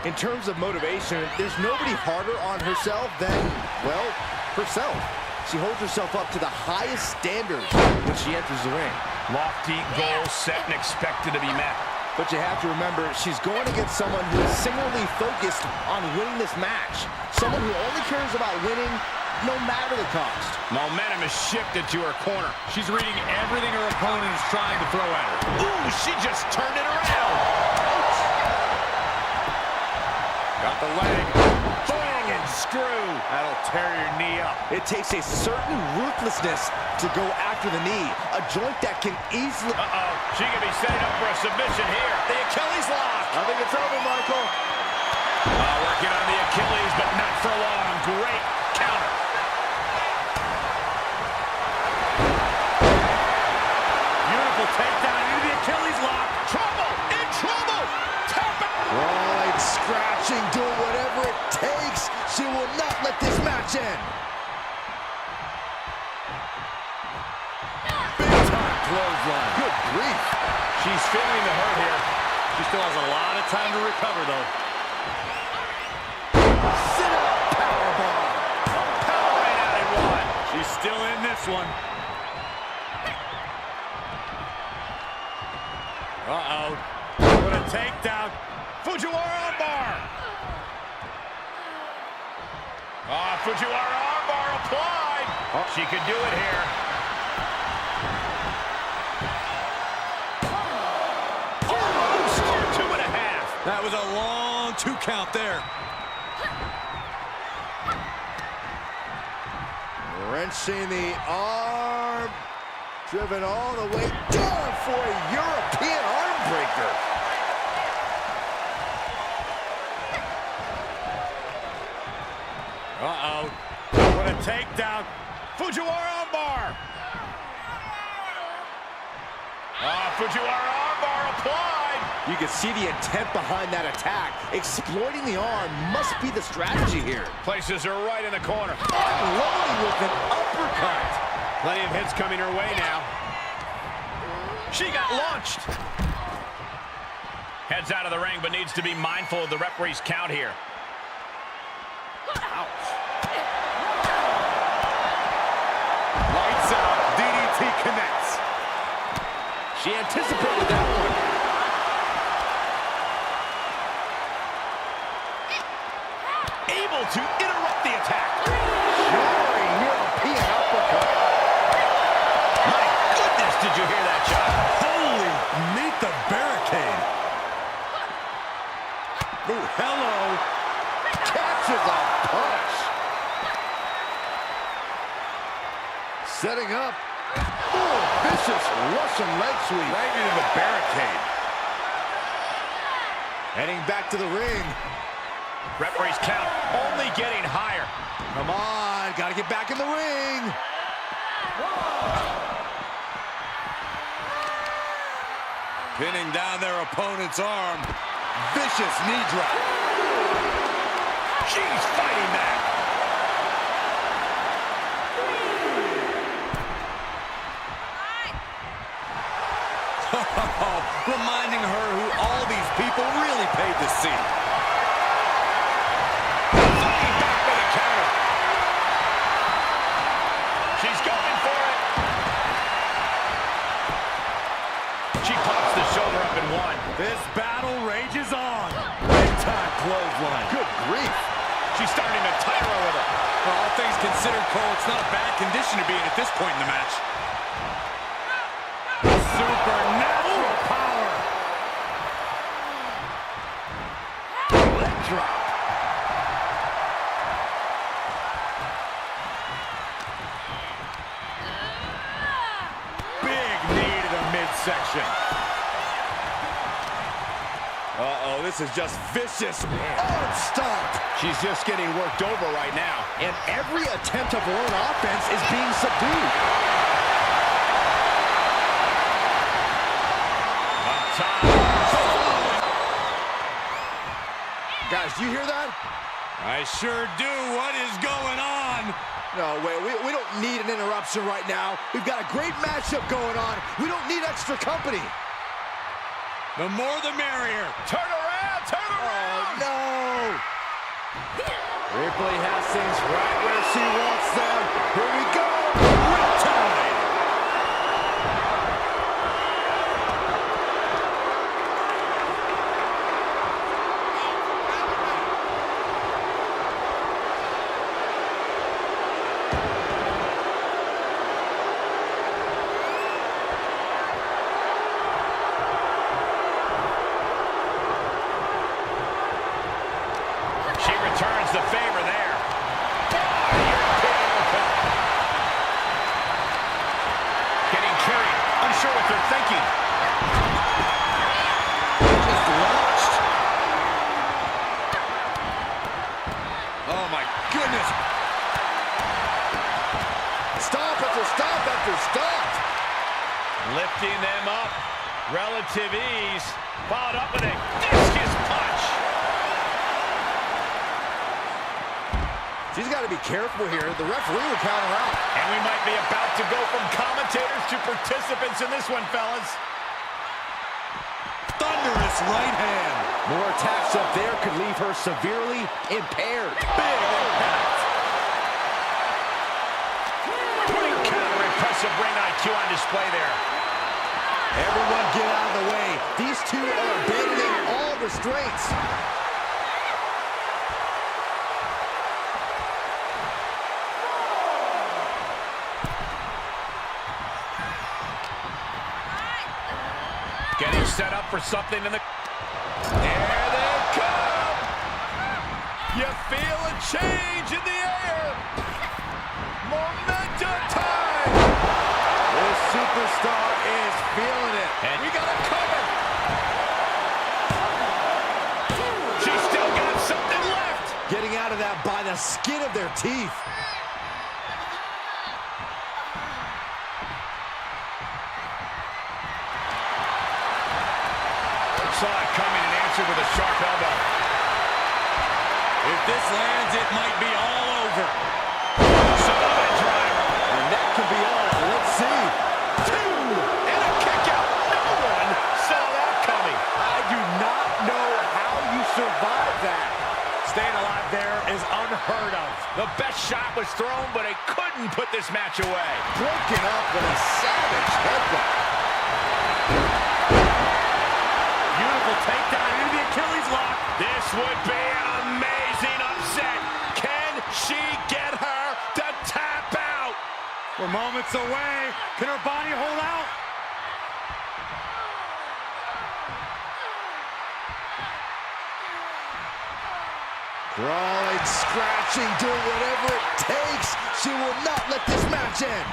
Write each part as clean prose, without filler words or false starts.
In terms of motivation, there's nobody harder on herself than, well, herself. She holds herself up to the highest standards when she enters the ring. Lofty goals set and expected to be met. But you have to remember, she's going against someone who is singularly focused on winning this match. Someone who only cares about winning, no matter the cost. Momentum is shifted to her corner. She's reading everything her opponent is trying to throw at her. Ooh, she just turned it around. Got the leg. Bang and screw. That'll tear your knee up. It takes a certain ruthlessness to go after the knee. A joint that can easily... Uh-oh. She could be setting up for a submission here. The Achilles lock. I think it's over, Michael. Working on the Achilles, but not for long. Great counter. Beautiful takedown into the Achilles lock. Trouble! In trouble! Tap out! Right, scratching, doing whatever it takes. She will not let this match end. Big time clothesline. Good grief. She's feeling the hurt here. She still has a lot of time to recover, though. Sit-up powerbomb. Power right out in one. She's still in this one. Uh-oh. What a takedown. Fujiwara armbar. Fujiwara armbar applied. She could do it here. Almost 2.5. That was a long 2 count there. Wrenching the arm. Driven all the way down for a European arm breaker. Uh-oh. What a takedown. Fujiwara armbar. Fujiwara armbar applied. You can see the intent behind that attack. Exploiting the arm must be the strategy here. Places her right in the corner. Unloading with an uppercut. Plenty of hits coming her way now. She got launched. Heads out of the ring, but needs to be mindful of the referee's count here. Ouch. Lights out. DDT connects. She anticipated that one. Able to interrupt the attack. Jarring European uppercut. My goodness, did you hear that shot? Holy, meet the barricade. Ooh, hello. Catches a punch. Setting up. Ooh, vicious Russian leg sweep. Right into the barricade. Heading back to the ring. Referee's count only getting higher. Come on, gotta get back in the ring. Pinning down their opponent's arm. Vicious knee drop. She's fighting back. Reminding her who all these people really paid to see. Fighting back with a counter. She's going for it. She pops the shoulder up and one. This battle rages on. Big time clothesline. Good grief. She's starting to tire with it. For all things considered, Cole, it's not a bad condition to be in at this point in the match. Supernatural power. Leg drop. Big knee to the midsection. Uh-oh, this is just vicious. Arm stomp. She's just getting worked over right now. And every attempt of her own offense is being subdued. Guys, do you hear that? I sure do. What is going on? No, wait, we don't need an interruption right now. We've got a great matchup going on. We don't need extra company. The more the merrier. Turn around, turn around. Oh, no. Ripley has things right where she wants them. Here we go. Riptide. She returns the favor there. Getting carried, unsure what they're thinking. Just launched. Oh my goodness. Stop after stop after stop. Lifting them up. Relative ease. Followed up with a discus punch. She's got to be careful here. The referee will count her out. And we might be about to go from commentators to participants in this one, fellas. Thunderous right hand. More attacks up there could leave her severely impaired. Big impact. Putting kind of impressive ring IQ on display there. Everyone get out of the way. These two are abandoning all restraints. Getting set up for something in the... There they come! You feel a change in the air! Momentum time! This superstar is feeling it. And we got a cover! She's still got something left! Getting out of that by the skin of their teeth. Saw it coming and answered with a sharp elbow. If this lands, it might be all over. Samoan driver. And that could be all. Let's see. 2. And a kick out. No one saw that coming. I do not know how you survived that. Staying alive there is unheard of. The best shot was thrown, but it couldn't put this match away. Broken up with a savage headbutt. Beautiful takedown into the Achilles lock. This would be an amazing upset. Can she get her to tap out? We're moments away. Can her body hold out? Crawling, scratching, doing whatever it takes. She will not let this match end.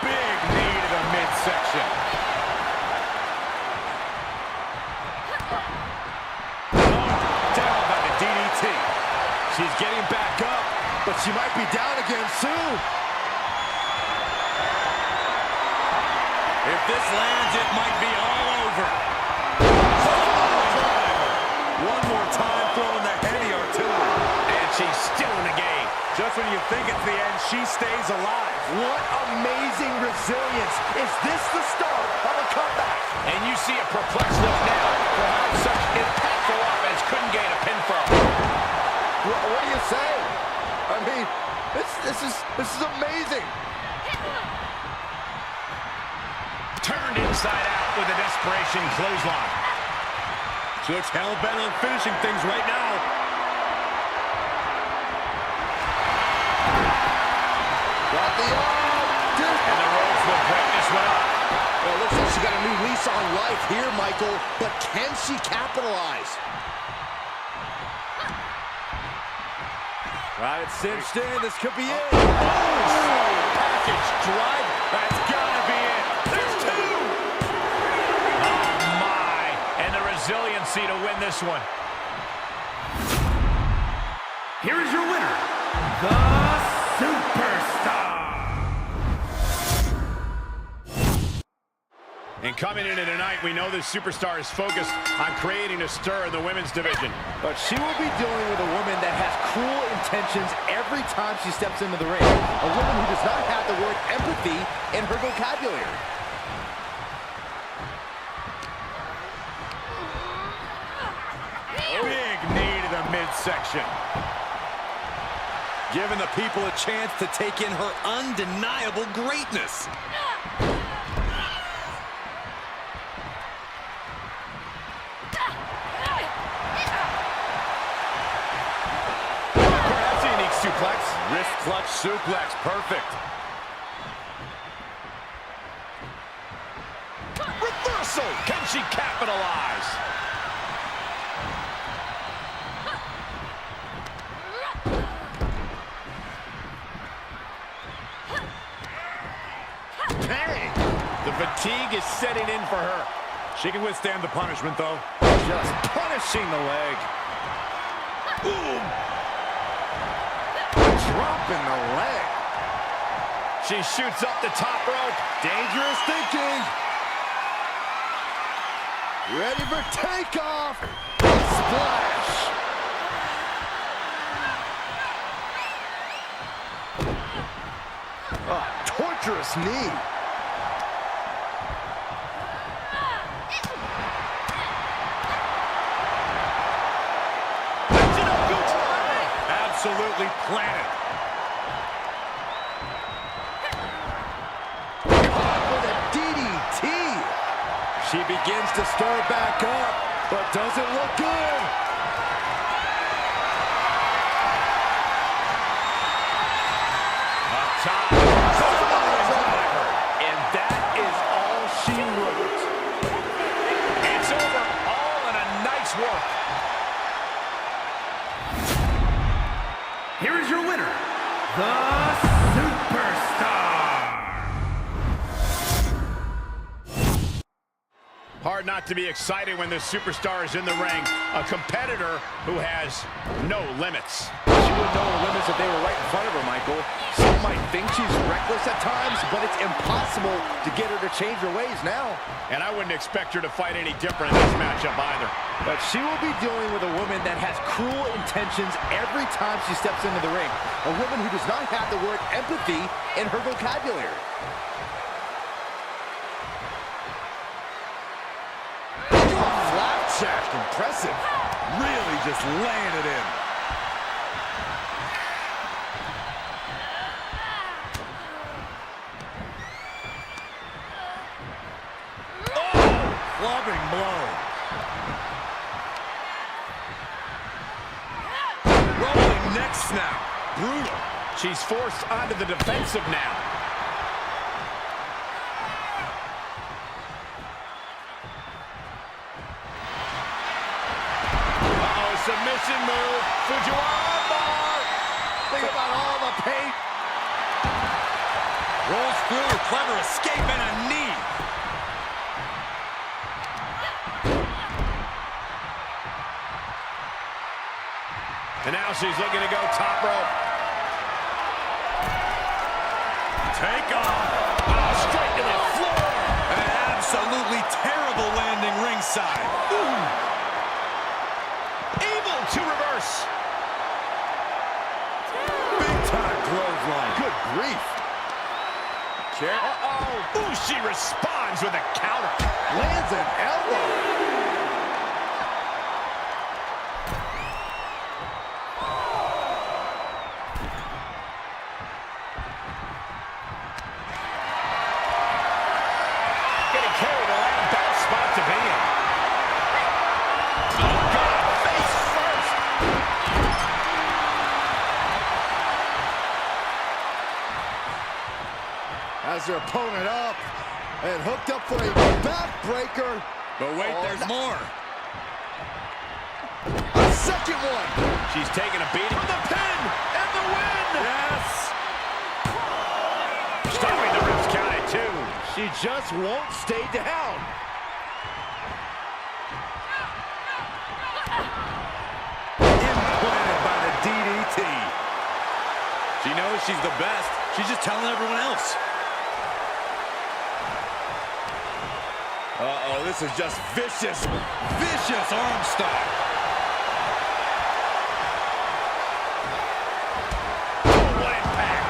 Big knee to the midsection. Down by the DDT. She's getting back up, but she might be down again soon. If this lands, it might be all over. One more time, throwing the heavy artillery. And she's still in the game. Just when you think it's the end, she stays alive. What amazing resilience. Is this the start of a comeback? And you see a perplexed look now for how such impactful offense couldn't gain a pinfall. What do you say? I mean, this is amazing. Turned inside out with a desperation clothesline. She looks hell-bent on finishing things right now. Got the arm. And the ropes will break this one up. Well, it looks like she got a new lease on life here, Michael. But can she capitalize? Got it cinched in. This could be it. Package drive. That's gotta be it. There's 2. Oh my! And the resiliency to win this one. Here is your winner, the Superstar. And coming into tonight, we know this superstar is focused on creating a stir in the women's division. But she will be dealing with a woman that has cruel intentions every time she steps into the ring. A woman who does not have the word empathy in her vocabulary. midsection. Giving the people a chance to take in her undeniable greatness. That's a unique suplex. Wrist clutch suplex, perfect. Reversal. Can she capitalize? Dang! The fatigue is setting in for her. She can withstand the punishment, though. Just punishing the leg. Boom! Dropping the leg. She shoots up the top rope. Dangerous thinking. Ready for takeoff. Splash. Torturous knee. Absolutely planted. Caught with a DDT. She begins to stir back up, but doesn't look good. Up top. And that is all she wrote. It's over. All in a nice work. Here is your winner, the Superstar. Hard not to be excited when the superstar is in the ring. A competitor who has no limits. She wouldn't know her limits if they were right in front of her, Michael. Some might think she's reckless at times, but it's impossible to get her to change her ways now. And I wouldn't expect her to fight any different in this matchup either. But she will be dealing with a woman that has cruel intentions every time she steps into the ring. A woman who does not have the word empathy in her vocabulary. Flap shaft, impressive. Really just laying it in. Clubbing blow. Rolling neck snap. Brutal. She's forced onto the defensive now. Uh-oh, submission move. Fujiwara bar. Think about all the pain. Rolls through. Clever escape and a knee. And now she's looking to go top rope. Take off. Oh, straight to the floor. An absolutely terrible landing ringside. Able to reverse. Big time clothesline. Good grief. Uh-oh. Ooh, she responds with a counter. Lands an elbow. Getting carried around. Bad spot to be in. Oh, God. Face first. Has her opponent up and hooked up for a backbreaker. But wait, there's more. A second one. She's taking a beating. For the pin and the win. Yes. Stopping the ribs count at 2. She just won't stay down. Implanted by the DDT. She knows she's the best. She's just telling everyone else. Uh-oh, this is just vicious, vicious arm style. What impact.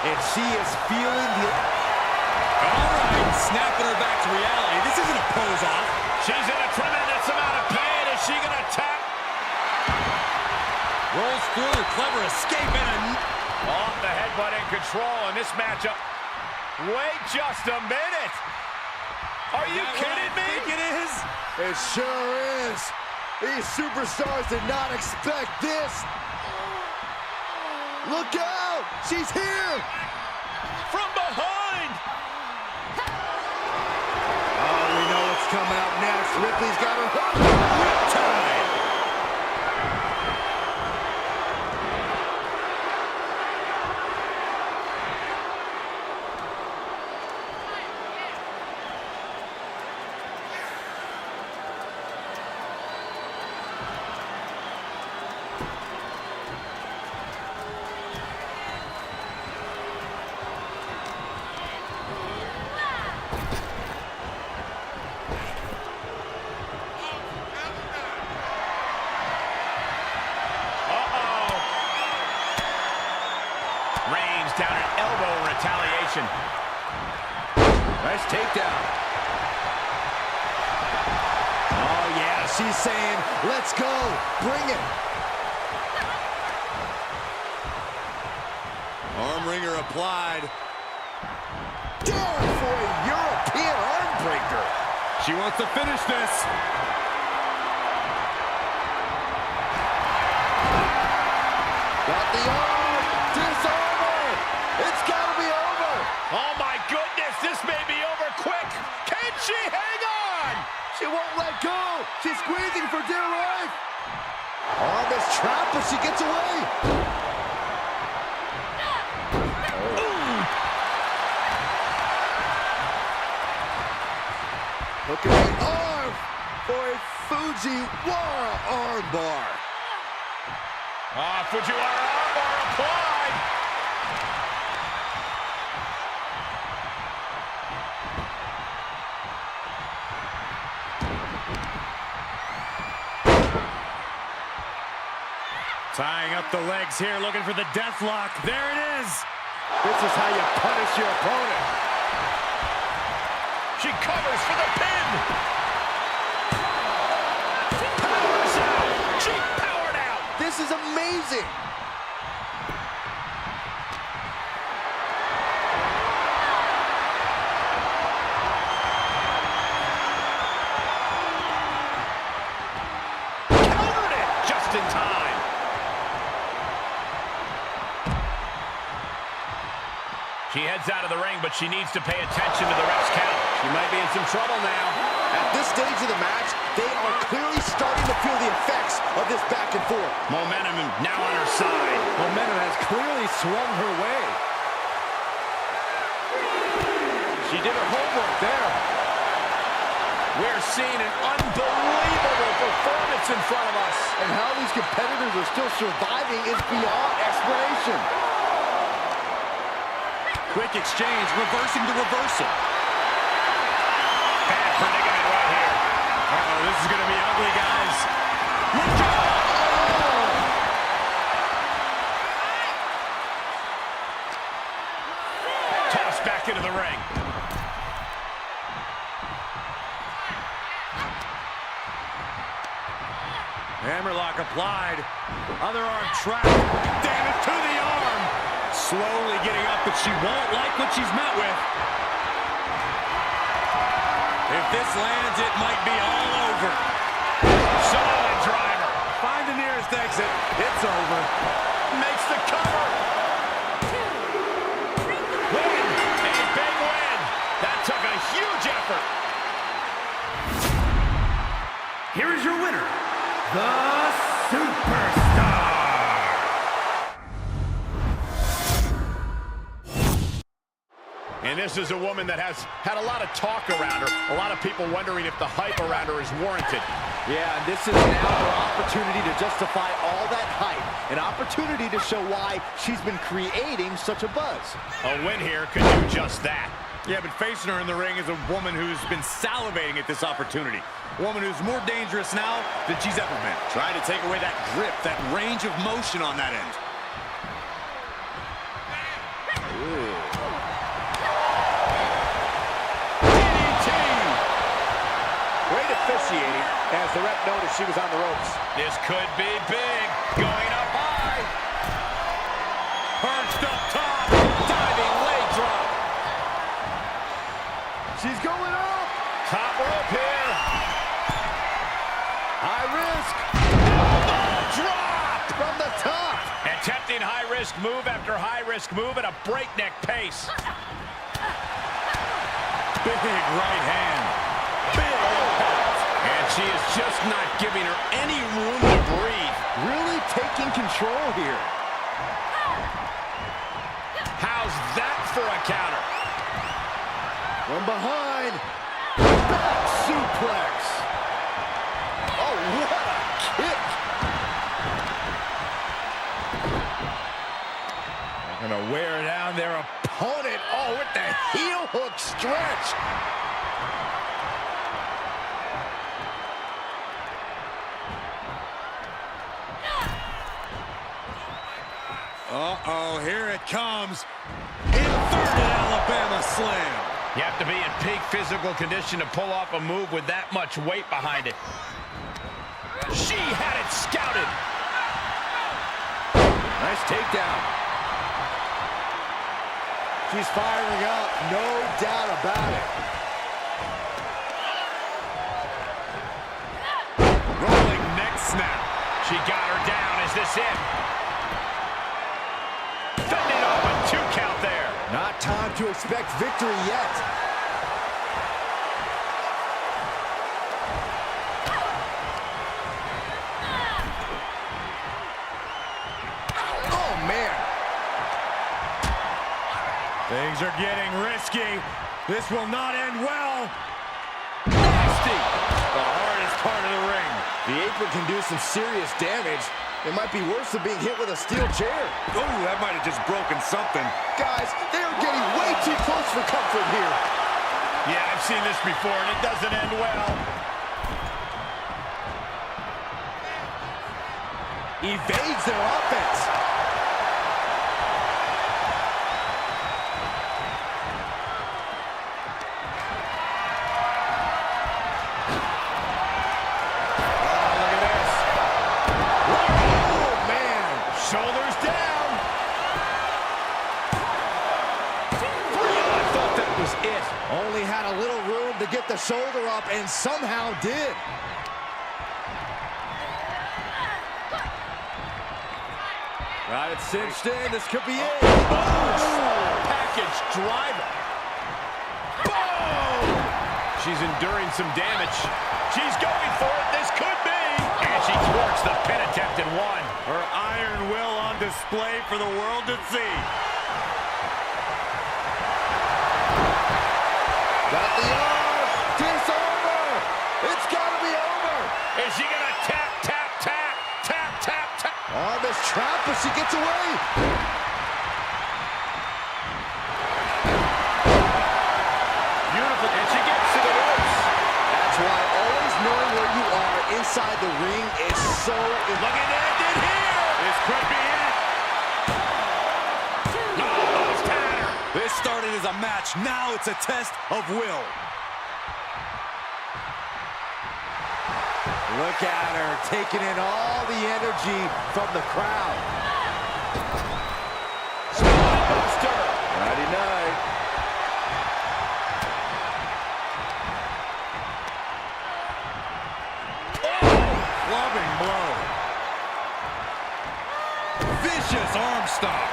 And she is feeling the... All right, snapping her back to reality. This isn't a pose off. She's in a tremendous amount of pain. Is she going to tap? through. Clever escape and Oh, the headbutt in control in this matchup. Wait just a minute. Are you kidding me? I think it is. It sure is. These superstars did not expect this. Look out! She's here! From behind! Oh, we know what's coming up next. Ripley's got her hook. Riptide! Down an elbow in retaliation. Nice takedown. Oh, yeah, she's saying, let's go. Bring it. Arm wringer applied. Down for a European arm breaker. She wants to finish this. Got the arm. Disarm. It's gotta be over! Oh my goodness, this may be over quick! Can she hang on? She won't let go! She's squeezing for dear life! On this trap, but she gets away! Look at the arm for a Fujiwara armbar! Fujiwara armbar applied! Tying up the legs here, looking for the death lock. There it is. This is how you punish your opponent. She covers for the pin. Powers out. She powered out. This is amazing. Countered it just in time. She heads out of the ring, but she needs to pay attention to the ref's count. She might be in some trouble now. At this stage of the match, they are clearly starting to feel the effects of this back and forth. Momentum now on her side. Momentum has clearly swung her way. She did her homework there. We're seeing an unbelievable performance in front of us. And how these competitors are still surviving is beyond explanation. Quick exchange, reversing the reversal. Bad predicament right here. Uh-oh, this is going to be ugly, guys. Look out! Tossed back into the ring. Hammerlock applied. Other arm trapped. Damage to the arm. Slowly getting up, but she won't like what she's met with. If this lands, it might be all over. Solid driver. Find the nearest exit. It's over. Makes the cover. Win. A big win. That took a huge effort. Here is your winner, the Superstar. And this is a woman that has had a lot of talk around her. A lot of people wondering if the hype around her is warranted. Yeah, and this is now her opportunity to justify all that hype. An opportunity to show why she's been creating such a buzz. A win here could do just that. Yeah, but facing her in the ring is a woman who's been salivating at this opportunity. A woman who's more dangerous now than she's ever been. Trying to take away that grip, that range of motion on that end. Great officiating as the ref noticed she was on the ropes. This could be big. Going up high. She's going up. Top rope here. High risk. Elbow drop from the top. Attempting high-risk move after high-risk move at a breakneck pace. Big right hand. Big impact. And she is just not giving her any room to breathe. Really taking control here. How's that for a counter? From behind. Back suplex. Oh, what a kick. They're gonna wear down their opponent. Oh, with the heel hook stretch. Uh-oh, here it comes. Inverted Alabama slam. You have to be in peak physical condition to pull off a move with that much weight behind it. She had it scouted. Nice takedown. She's firing up, no doubt about it. Rolling neck snap. She got her down. Is this it? Fending off a 2 count there. Not time to expect victory yet. Oh, man. Things are getting risky. This will not end well. Nasty. The hardest part of the ring. The apron can do some serious damage. It might be worse than being hit with a steel chair. Ooh, that might have just broken something. Guys, they are getting way too close for comfort here. Yeah, I've seen this before, and it doesn't end well. Evades their offense. Shoulders down. I thought that was it. Only had a little room to get the shoulder up and somehow did. Got it cinched in. This could be it. Package driver. Boom! She's enduring some damage. She's going for it. This could be. And she thwarts the pin attempt and won. Her iron will on display for the world to see. Got the arm. Disarmer. It's got to be over. Is she going to tap, tap, tap, tap, tap, tap? Arm is trapped, but she gets away. Beautiful. And she gets to the ropes. That's why always knowing where you are inside the ring is so important. Look at that, did here. This could be it. Almost had her. This started as a match. Now it's a test of will. Look at her, taking in all the energy from the crowd. Buster. Nighty night. Clubbing blow. Vicious arm stomp.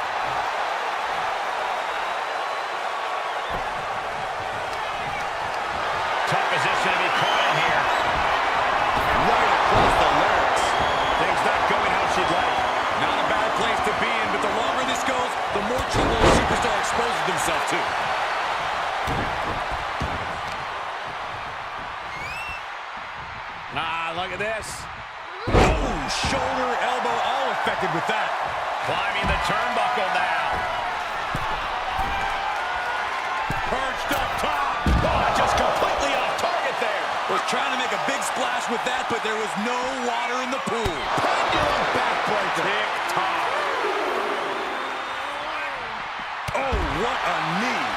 Tough position to be caught in here. Right across the larynx. Things not going how she'd like. Not a bad place to be in, but the longer this goes, the more trouble the superstar exposes himself to. Look at this. Oh, shoulder, elbow, all affected with that. Climbing the turnbuckle now. Perched up top. Oh, just completely off target there. Was trying to make a big splash with that, but there was no water in the pool. Pendulum backbreaker. Tick-tock. Oh, what a knee.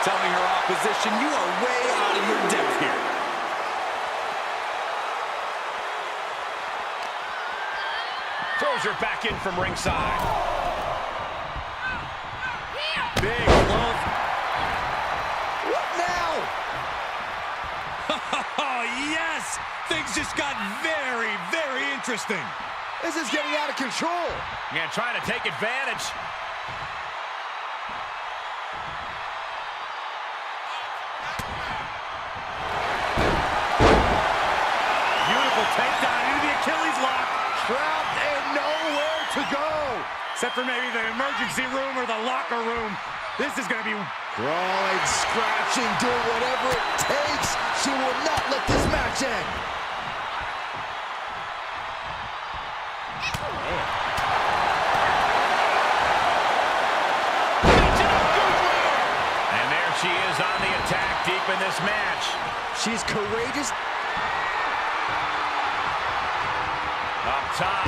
Telling her opposition, you are way out of your depth here. Throws her back in from ringside. Big close. What now? just got very, very interesting. This is getting out of control. Yeah, trying to take advantage. Beautiful takedown into the Achilles lock. Trapped and nowhere to go. Except for maybe the emergency room or the locker room. This is going to be... Crawling, scratching, doing whatever it takes. She will not let this match end. And there she is on the attack deep in this match. She's courageous. Up top.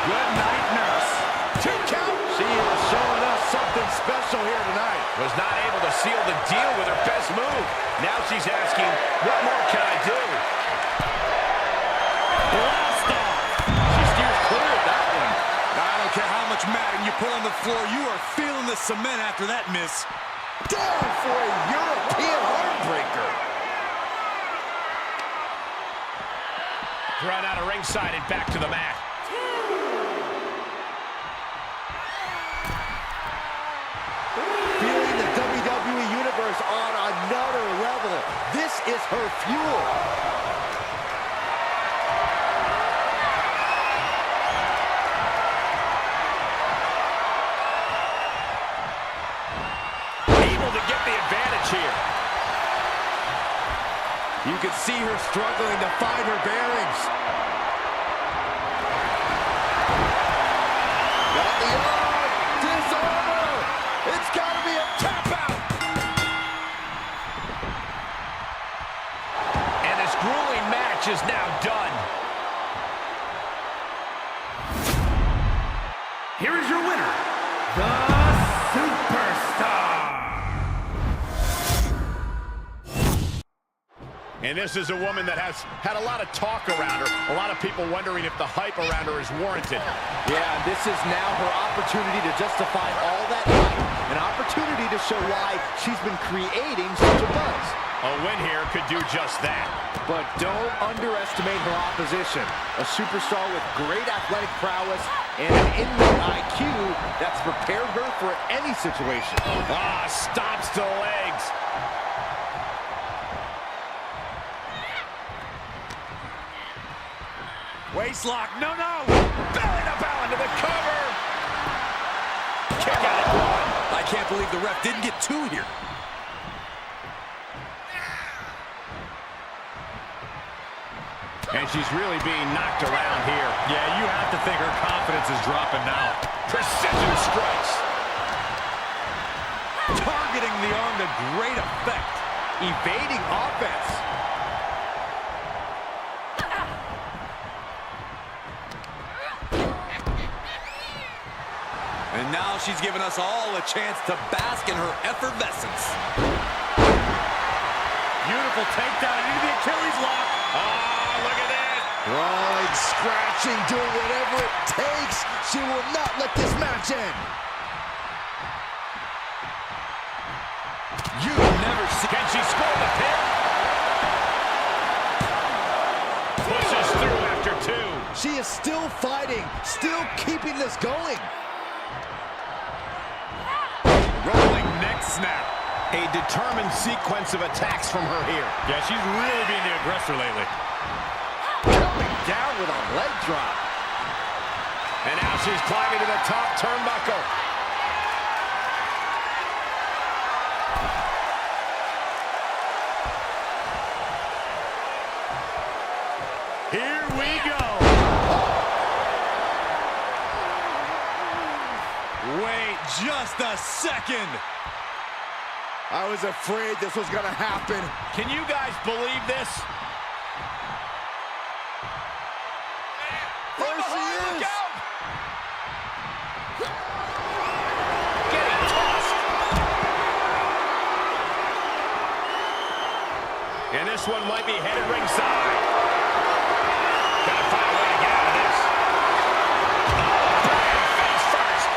Good night, nurse. 2 count. She is showing us something special here tonight. Was not able to seal the deal with her best move. Now she's asking, what more can I do? Blast off. She steers clear of that one. I don't care how much matting you pull on the floor, you are feeling the cement after that miss. Down for a European heartbreaker. Run out of ringside and back to the mat. Feeling the WWE Universe on another level. This is her fuel. Able to get the advantage here. You can see her struggling to find her bearings. Got the arm. Disarmer. It's got to be a tap out. And this grueling match is now done. Here is your winner, the Superstar. And this is a woman that has had a lot of talk around her. A lot of people wondering if the hype around her is warranted. Yeah, this is now her opportunity to justify all that hype. An opportunity to show why she's been creating such a buzz. A win here could do just that. But don't underestimate her opposition. A superstar with great athletic prowess and an in-ring IQ that's prepared her for any situation. Stops to legs. Waist lock, no. Belly to bow into the cover. Kick out at one. I can't believe the ref didn't get 2 here. And she's really being knocked around here. Yeah, you have to think her confidence is dropping now. Precision strikes. Targeting the arm to great effect. Evading offense. And now she's given us all a chance to bask in her effervescence. Beautiful takedown into the Achilles lock. Oh, look at that. Crawling, scratching, doing whatever it takes. She will not let this match end. You never see. Can she score the pin? Pushes through after 2. She is still fighting, still keeping this going. Rolling neck snap. A determined sequence of attacks from her here. Yeah, she's really being the aggressor lately. Coming down with a leg drop. And now she's climbing to the top turnbuckle. Here we go. Wait just a second. I was afraid this was gonna happen. Can you guys believe this? There she is. Getting tossed. And this one might be headed ringside. Gotta find a way to get out of this. Face first.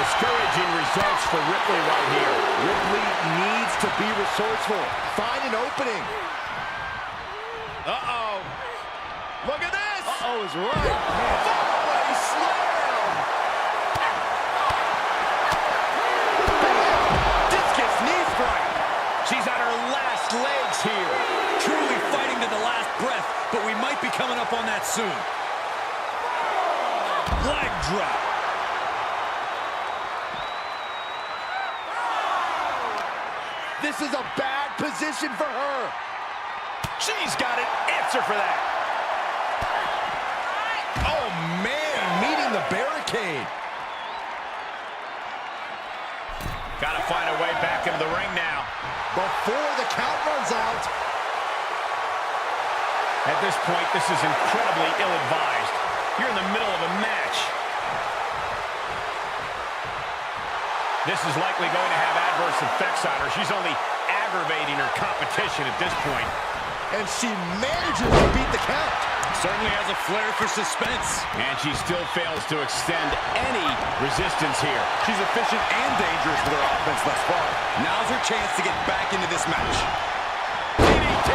Discouraging results for Ripley right here. Ripley needs to be resourceful. Find an opening. Uh-oh. Look at this. Uh-oh is right. Fallaway slam. Discus knee strike. She's on her last legs here. Truly fighting to the last breath, but we might be coming up on that soon. Leg drop. This is a bad position for her. She's got an answer for that. Oh, man, meeting the barricade. Got to find a way back into the ring now. Before the count runs out. At this point, this is incredibly ill-advised. You're in the middle of a match. This is likely going to have adverse effects on her. She's only aggravating her competition at this point. And she manages to beat the count. Certainly has a flair for suspense. And she still fails to extend any resistance here. She's efficient and dangerous with her offense thus far. Now's her chance to get back into this match. DDT!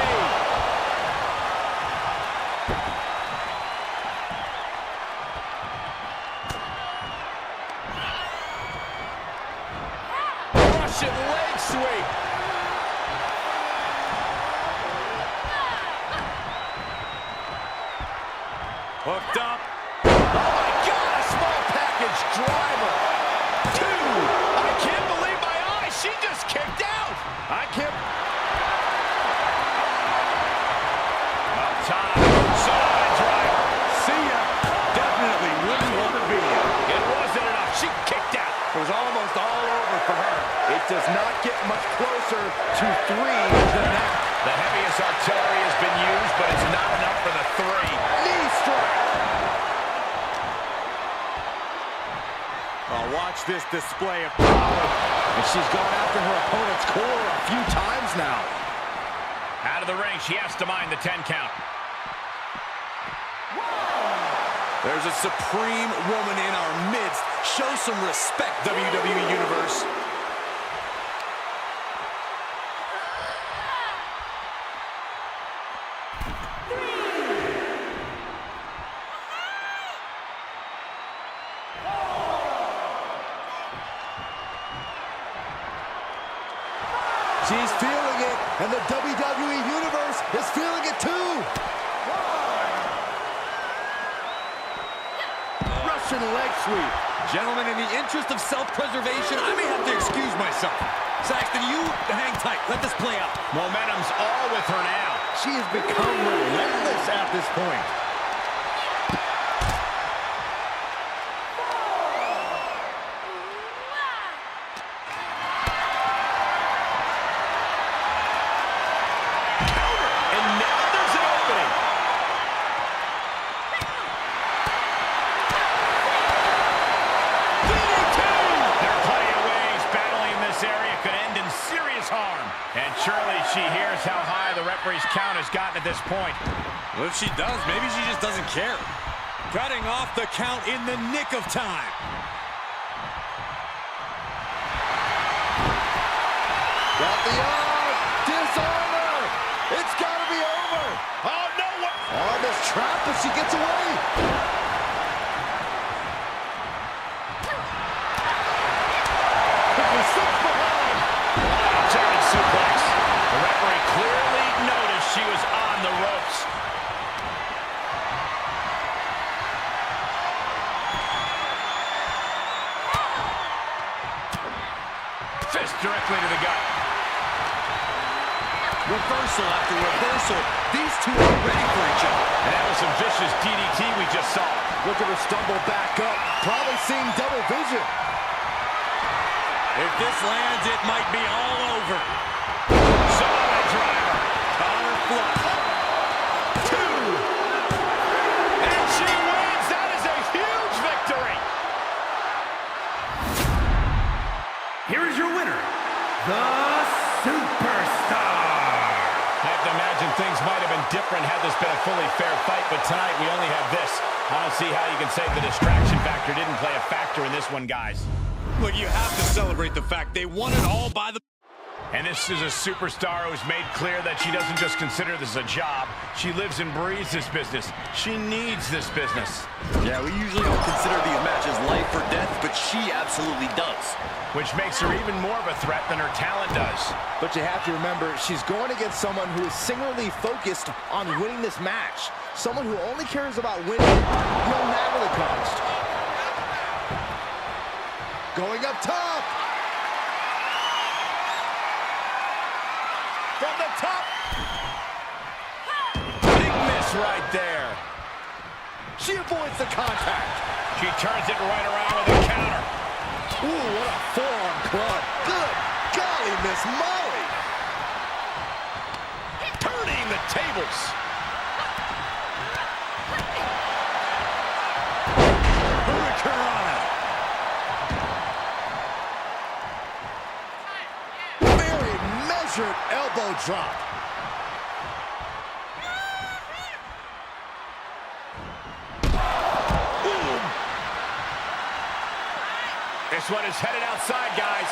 Russian leg sweep! Hooked up. Oh my God, a small package driver. 2. I can't believe my eyes. She just kicked out. I can't. Up top. Side driver. See ya. Definitely wouldn't want the video. It wasn't enough. She kicked out. It was almost all over for her. It does not get much closer to 3 than that. The heaviest artillery has been used, but it's not enough for the 3. Knee strike. Oh, watch this display of power. And she's gone after her opponent's core a few times now. Out of the ring, she has to mind the 10 count. There's a supreme woman in our midst. Show some respect, WWE Universe. She's feeling it, and the WWE Universe is feeling it too. Russian leg sweep. Gentlemen, in the interest of self-preservation, I may have to excuse myself. Saxton, you hang tight. Let this play out. Momentum's all with her now. She has become relentless at this point. And surely she hears how high the referee's count has gotten at this point. Well, if she does, maybe she just doesn't care. Cutting off the count in the nick of time. Got the arm. Dishonor. It's got to be over. Oh, no. Oh, this trap, but she gets away. German suplex. The referee clearly noticed she was on the ropes. Fist directly to the gut. Reversal after reversal. These two are ready for each other. And that was some vicious DDT we just saw. Look at her stumble back up. Probably seeing double vision. If this lands, it might be all over. Solid driver. Counter flush. 2. And she wins. That is a huge victory. Here is your winner, the Superstar. I have to imagine things might have been different had this been a fully fair fight, but tonight we only have this. I don't see how you can say the distraction factor didn't play a factor in this one, guys. Look, you have to celebrate the fact they won it all by the... And this is a superstar who's made clear that she doesn't just consider this a job. She lives and breathes this business. She needs this business. Yeah, we usually don't consider these matches life or death, but she absolutely does. Which makes her even more of a threat than her talent does. But you have to remember, she's going against someone who is singularly focused on winning this match. Someone who only cares about winning, no matter the cost. Going up top. From the top. Big miss right there. She avoids the contact. She turns it right around with a counter. Ooh, what a forearm club. Good golly, Miss Molly. Turning the tables. Very measured elbow drop. This one is headed outside, guys.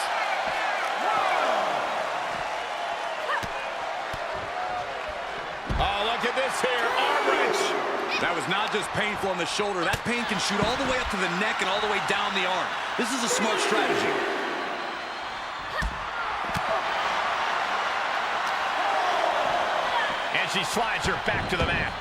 Oh, look at this here. Arm wrench. That was not just painful on the shoulder. That pain can shoot all the way up to the neck and all the way down the arm. This is a smart strategy. And she slides her back to the mat.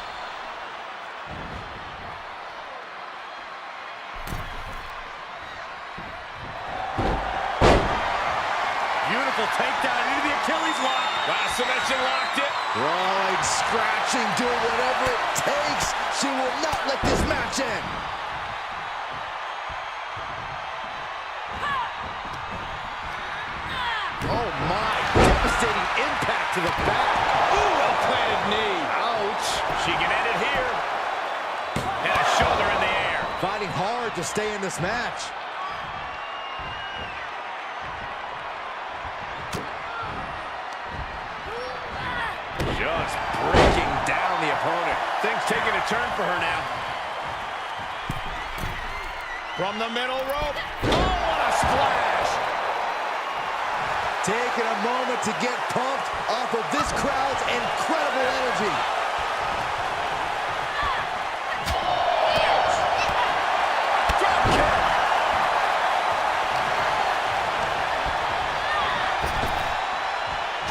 Beautiful takedown into the Achilles lock. Wow, submission locked it. Rolling, scratching, doing whatever it takes. She will not let this match end. Oh my, devastating impact to the back. Ooh, well-planted knee. Ouch. She can end it here. And a shoulder in the air. Fighting hard to stay in this match. Just breaking down the opponent. Things taking a turn for her now. From the middle rope. Oh, what a splash. Taking a moment to get pumped off of this crowd's incredible energy. Drop kick.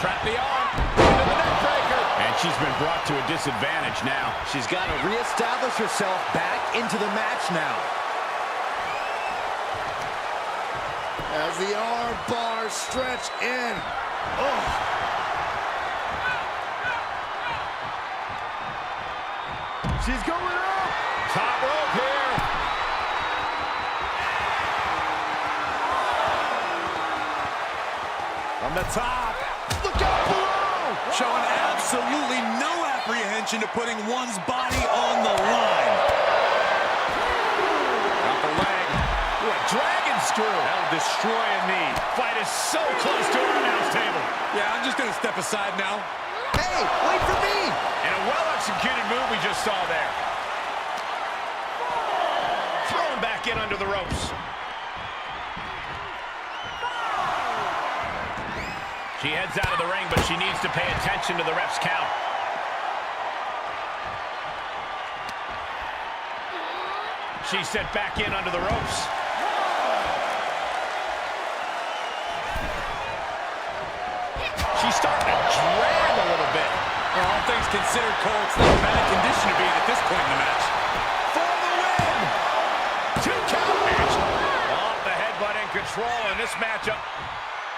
Trap the arm. Into the neck breaker. And she's been brought to a disadvantage now. She's got to reestablish herself back into the match now. As the arm bars stretch in. Oh. She's going up. Top rope here. From the top. Look out below. Showing absolutely no apprehension to putting one's body on the line. Got the leg. Ooh, a dragon screw. That'll destroy a knee. Fight is so close to our announce table. Yeah, I'm just going to step aside now. Hey, wait for me. And a well-executed move we just saw there. Thrown back in under the ropes. She heads out of the ring, but she needs to pay attention to the ref's count. She's set back in under the ropes. She's starting to drag a little bit. Well, all things considered, Cole, it's not a bad condition to be in at this point in the match. For the win! 2 count match. Off the headbutt in control in this matchup.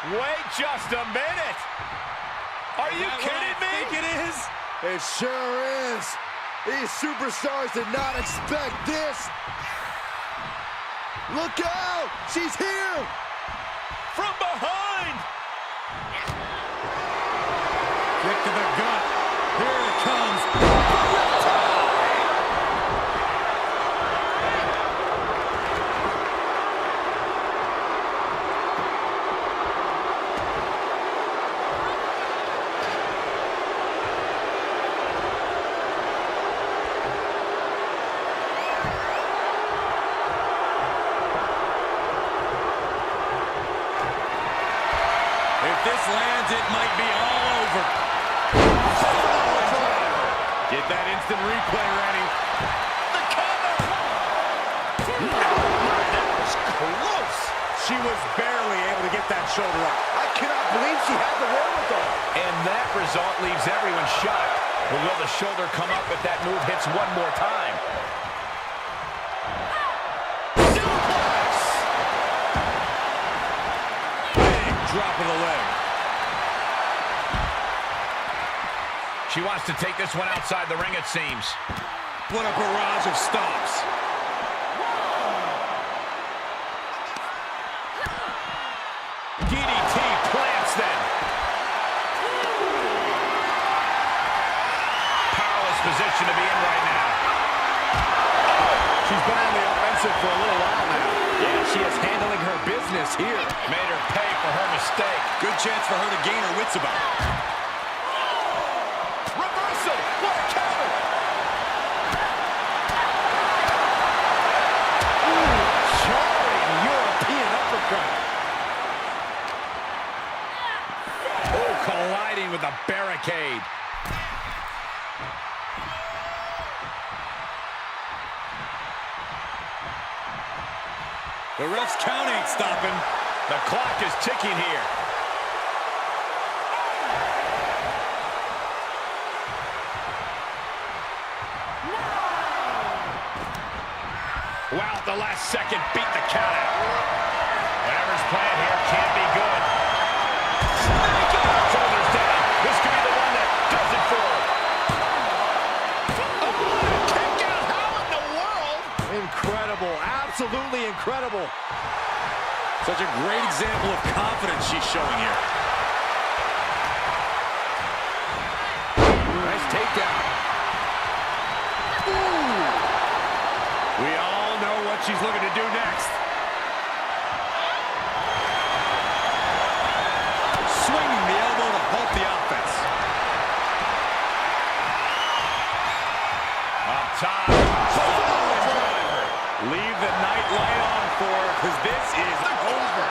Wait just a minute. Are you kidding me? I think it is. It sure is. These superstars did not expect this. Look out! She's here! From behind! Kick to the gut. Here it comes. If this lands, it might be all over. Get that instant replay ready. The cover! That was close. She was barely able to get that shoulder up. I cannot believe she had the wherewithal. And that result leaves everyone shocked. But will the shoulder come up if that move hits one more time? Suplex! Big drop of the leg. She wants to take this one outside the ring, it seems. What a barrage of stomps. DDT plants them. Powerless position to be in right now. She's been on the offensive for a little while now. Yeah, she is handling her business here. Made her pay for her mistake. Good chance for her to gain her wits about it. Reversal! What a counter! Jarring European uppercut. Oh, colliding with a barricade. The ref's count ain't stopping. The clock is ticking here. Wow, at the last second, beat the count out. Whatever's planned here can't be good. Shoulders down. This could be the one that does it for her. Oh, kick out. How in the world? Incredible, absolutely incredible. Such a great example of confidence she's showing here. Nice takedown. We all know what she's looking to do next. Swinging the elbow to halt the offense. Up top. Leave the night light on for her, because this is over.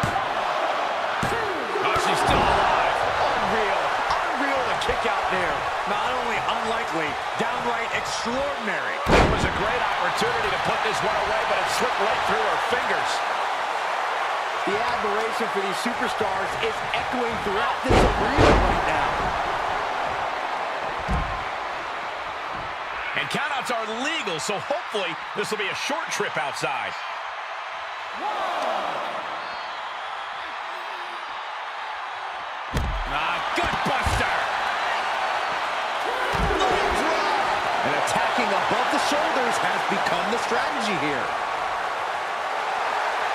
Oh, she's still alive. Unreal, unreal to kick out there. Not only unlikely, downright extraordinary. It was a great opportunity to put this one away, but it slipped right through her fingers. The admiration for these superstars is echoing throughout this arena right now. And countouts are legal, so hopefully this will be a short trip outside. Gutbuster! And attacking above the shoulders has become the strategy here.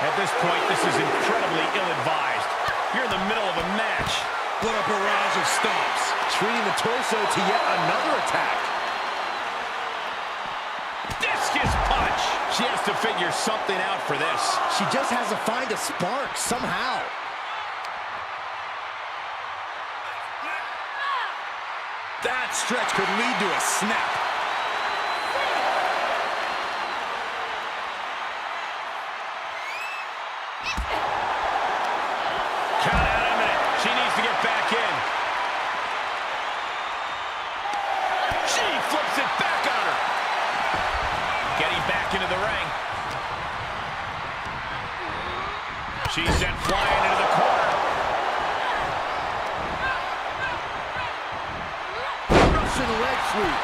At this point, this is incredibly ill-advised. You're in the middle of a match. What a barrage of stomps. Treating the torso to yet another attack. Discus punch! She has to figure something out for this. She just has to find a spark somehow. That stretch could lead to a snap. Count out in a minute. She needs to get back in. She flips it back on her. Getting back into the ring. She's sent flying into the corner. Russian leg sweep.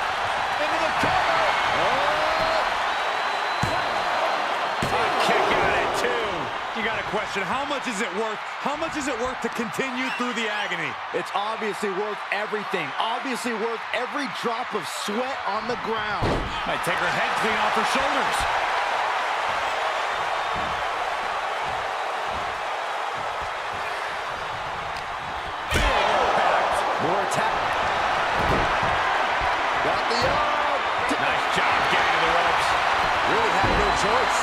Into the cover. A kick out at two. You got to question, how much is it worth? How much is it worth to continue through the agony? It's obviously worth everything. Obviously worth every drop of sweat on the ground. Might take her head clean off her shoulders. More attack. Got the arm. Nice job getting to the ropes. Really had no choice.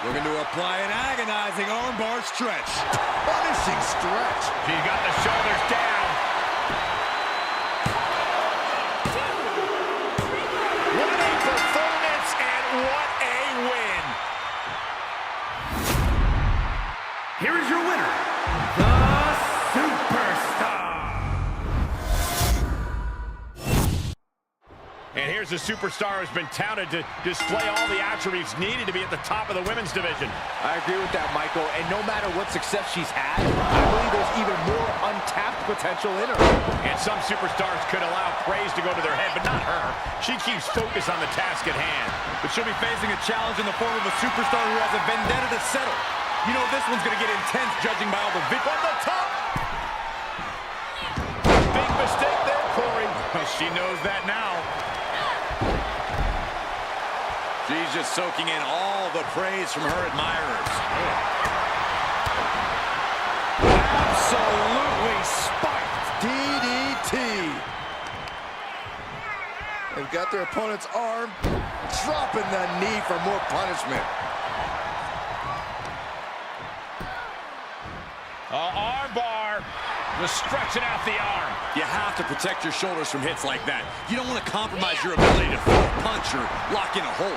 Looking to apply an agonizing armbar stretch. Punishing stretch. She's got the shoulders down. What a performance and what a win. here is your winner, the Superstar. And here's a superstar who's been touted to display all the attributes needed to be at the top of the women's division. I agree with that, Michael. And no matter what success she's had, I believe there's even more untapped potential in her. And some superstars could allow praise to go to their head, but not her. She keeps focus on the task at hand. But she'll be facing a challenge in the form of a superstar who has a vendetta to settle. You know this one's going to get intense judging by all the on the top. Big mistake there, Corey. Well, she knows that now. She's just soaking in all the praise from her admirers. Absolutely spiked DDT. They've got their opponent's arm, dropping the knee for more punishment. Arm bar. Just stretching out the arm. You have to protect your shoulders from hits like that. You don't want to compromise your ability to throw a punch or lock in a hold.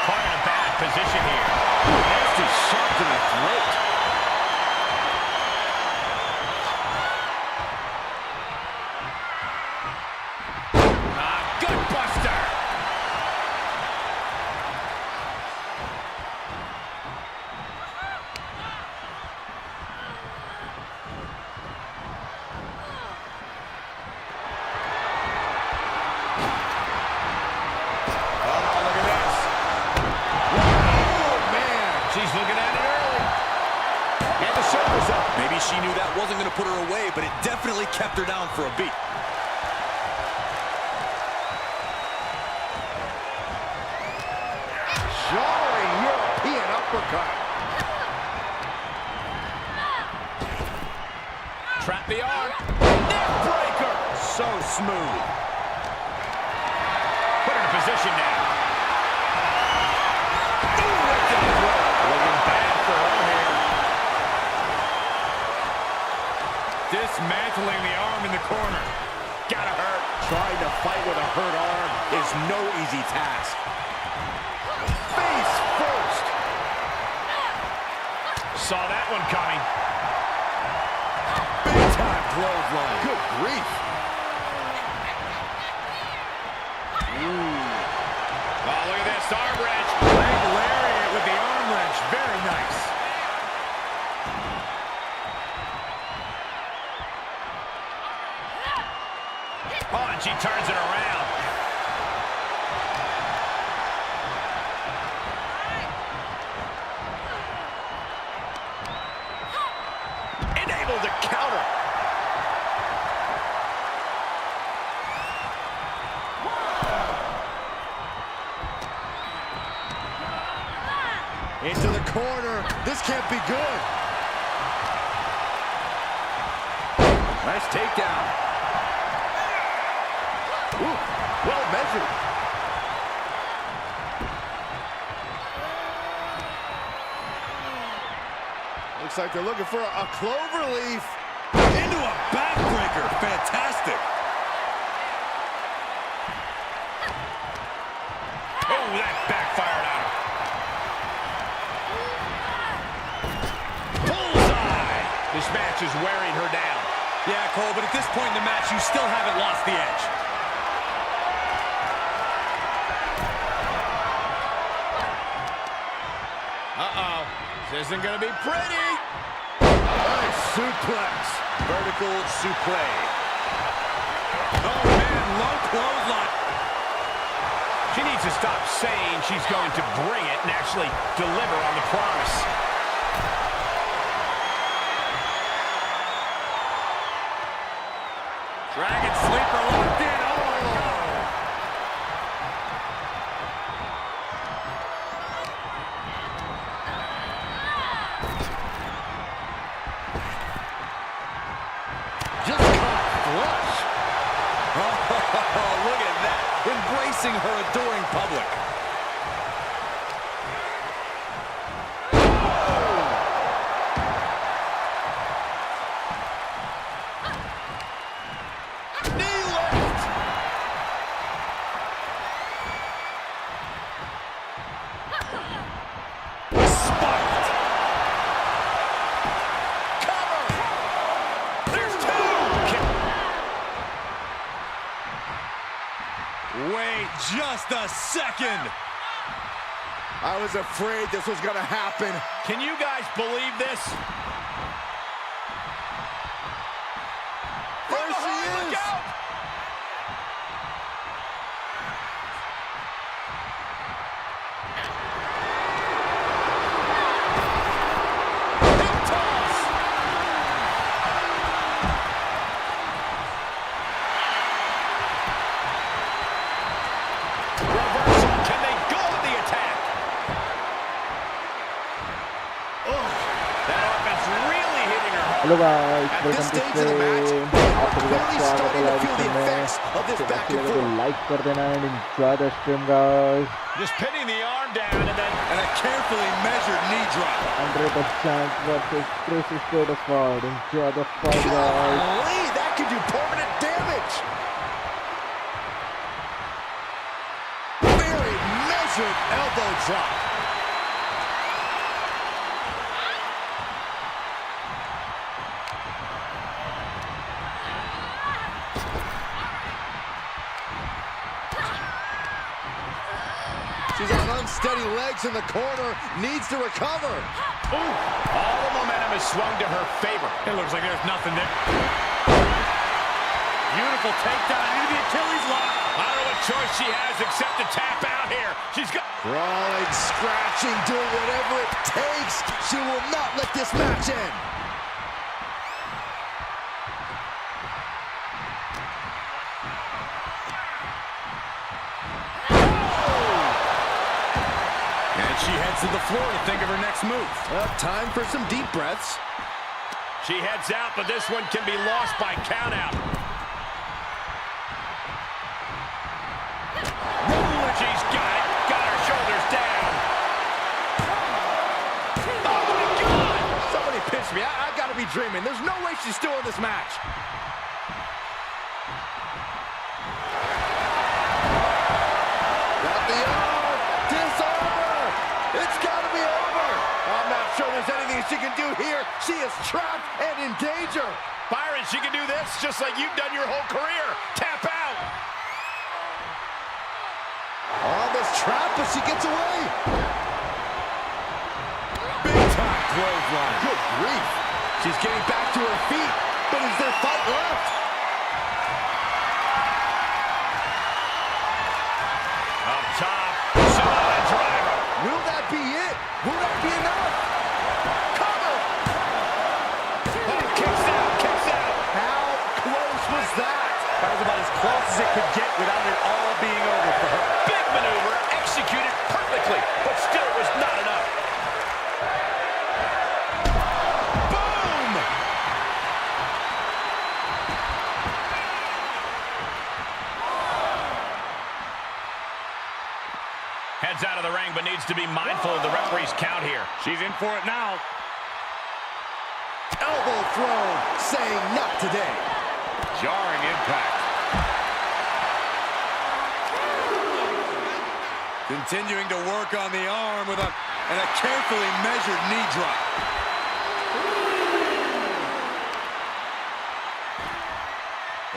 Caught in a bad position here. Nasty shot to the throat. Gut buster. Maybe she knew that wasn't going to put her away, but it definitely kept her down for a beat. Jarring European uppercut. Trap the arm. Neck breaker. So smooth. Put her in position now. Dismantling the arm in the corner. Gotta hurt. Trying to fight with a hurt arm is no easy task. Face first. Saw that one coming. Big time clothesline. Good grief. Oh, look at this arm wrench. Leg lariat with the arm wrench. Very nice. Oh, and she turns it around. And able to counter. Into the corner. This can't be good. Nice takedown. Ooh, well measured. Looks like they're looking for a clover leaf. Into a backbreaker. Fantastic. Oh, that backfired on her. Bullseye! This match is wearing her down. Yeah, Cole, but at this point in the match, you still haven't lost the edge. Uh-oh. This isn't going to be pretty. Nice suplex. Vertical suplex. Oh, man, low clothesline. She needs to stop saying she's going to bring it and actually deliver on the promise. Dragon sleeper locked in. Oh, Just caught flush. oh, look at that. Embracing her adoring public. Wait just a second. I was afraid this was gonna happen. Can you guys believe this? There she Look is. out! Hip toss! Reversal. Can they go with the attack? Oh, that offense really hitting her hard. Hello guys, At welcome this to stage of the match, stream. we're आप सभी का clearly स्वागत है starting to live feel the stream में। effects of this तो back अच्छी and लगे तो forth. लाइक कर देना and enjoy the stream guys. Just pinning the arm down and then And a carefully measured knee drop. Andre the Giant versus Trish Stratus fight. Enjoy the fight guys. Golly, that could do permanent damage. Very measured elbow drop. She's on unsteady legs in the corner, needs to recover. ooh, all the momentum is swung to her favor. It looks like there's nothing there. Beautiful takedown into the Achilles lock. I don't know what choice she has except to tap out here. She's got... Crawling, scratching, doing whatever it takes. She will not let this match end. And she heads to the floor to think of her next move. Time for some deep breaths. She heads out, but this one can be lost by countout. She's got it. Got her shoulders down. Oh, my God! Somebody pinch me. I've got to be dreaming. There's no way she's still in this match. Got the arm. Disarmer. It's got to be over. I'm not sure there's anything she can do here. She is trapped and in danger. Byron, she can do this just like you've done your whole career. Tap out. Almost trapped, but she gets away. Big time clothesline. Good grief. She's getting back to her feet, but is there fight left? Up top, Samoa driver. Will that be it? Will that be enough? Cover! Oh, kicks out, kicks out. How close was that? That was about as close as it could get without it all being over for her. Big maneuver, executed perfectly, but still was not enough. Boom! Heads out of the ring, but needs to be mindful of the referee's count here. She's in for it now. Elbow throw, saying not today. Jarring impact. Continuing to work on the arm with a carefully measured knee drop.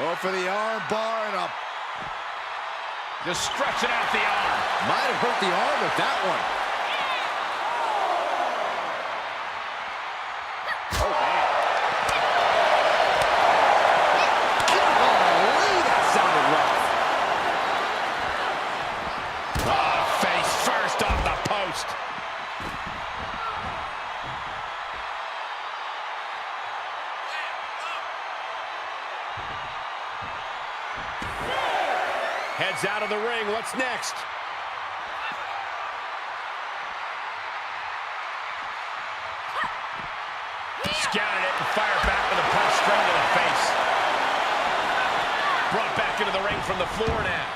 Oh, for the arm bar and a... Just stretching out the arm. Might have hurt the arm with that one. Oh, man. Golly, that sounded rough. Oh, face first off the post. Heads out of the ring. What's next? Scouted it and fired back with a punch straight to the face. Brought back into the ring from the floor now.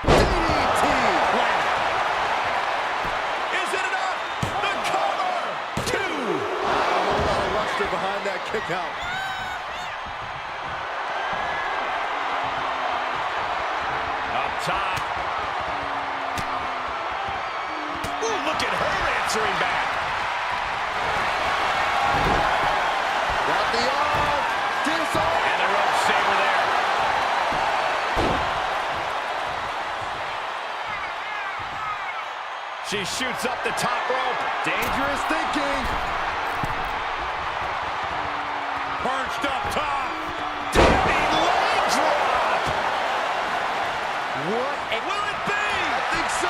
DDT. Is it enough? The cover! Two! A whole lot of luster behind that kick out. Up top. She shoots up the top rope. Dangerous thinking. Perched up top. Diving leg drop. What? Will it be? I think so.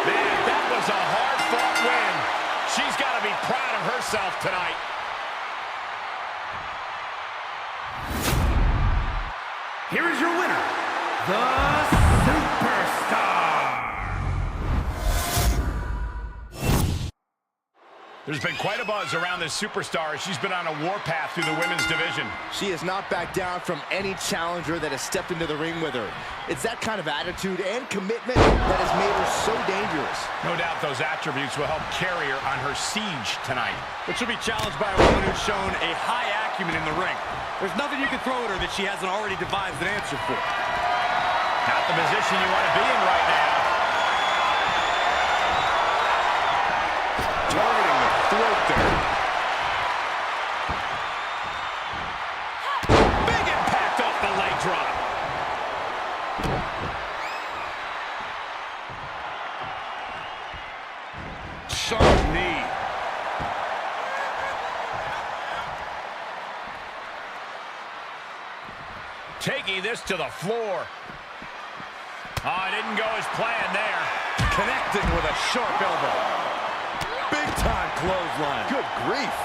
Man, that was a hard-fought win. She's got to be proud of herself tonight. Here is your winner, the Superstar. There's been quite a buzz around this superstar as she's been on a warpath through the women's division. She has not backed down from any challenger that has stepped into the ring with her. It's that kind of attitude and commitment that has made her so dangerous. No doubt those attributes will help carry her on her siege tonight. But she'll be challenged by a woman who's shown a high acumen in the ring. There's nothing you can throw at her that she hasn't already devised an answer for. Not the position you want to be in right now. Targeting the throat there. Big impact off the leg drop. Sharp knee. Taking this to the floor. Oh, it didn't go as planned there. Connecting with a sharp elbow. Big time clothesline. Good grief.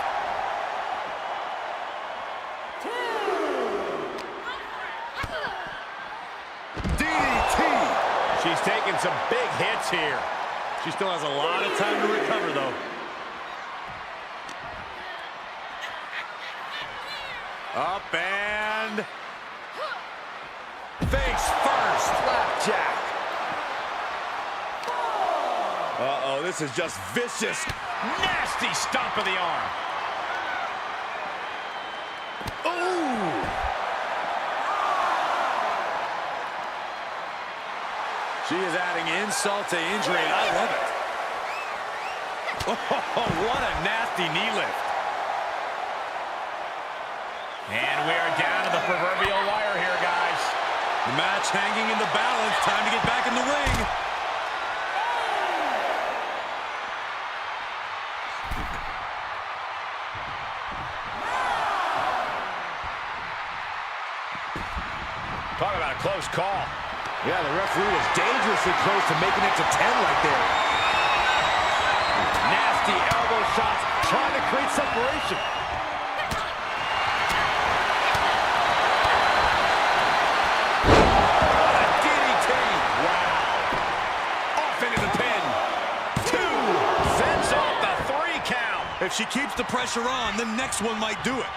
DDT. She's taking some big hits here. She still has a lot of time to recover, though. Up and face first. Flapjack. Uh-oh, this is just vicious. Nasty stomp of the arm. Ooh. She is adding insult to injury, and I love it. Oh, what a nasty knee lift. And we are down to the proverbial wire here, guys. The match hanging in the balance. Time to get back in the ring. Talk about a close call. Yeah, the referee was dangerously close to making it to 10 right there. Nasty elbow shots, trying to create separation. DDT. Wow. Off into the pin. 2. Fends off the 3 count. If she keeps the pressure on, the next one might do it.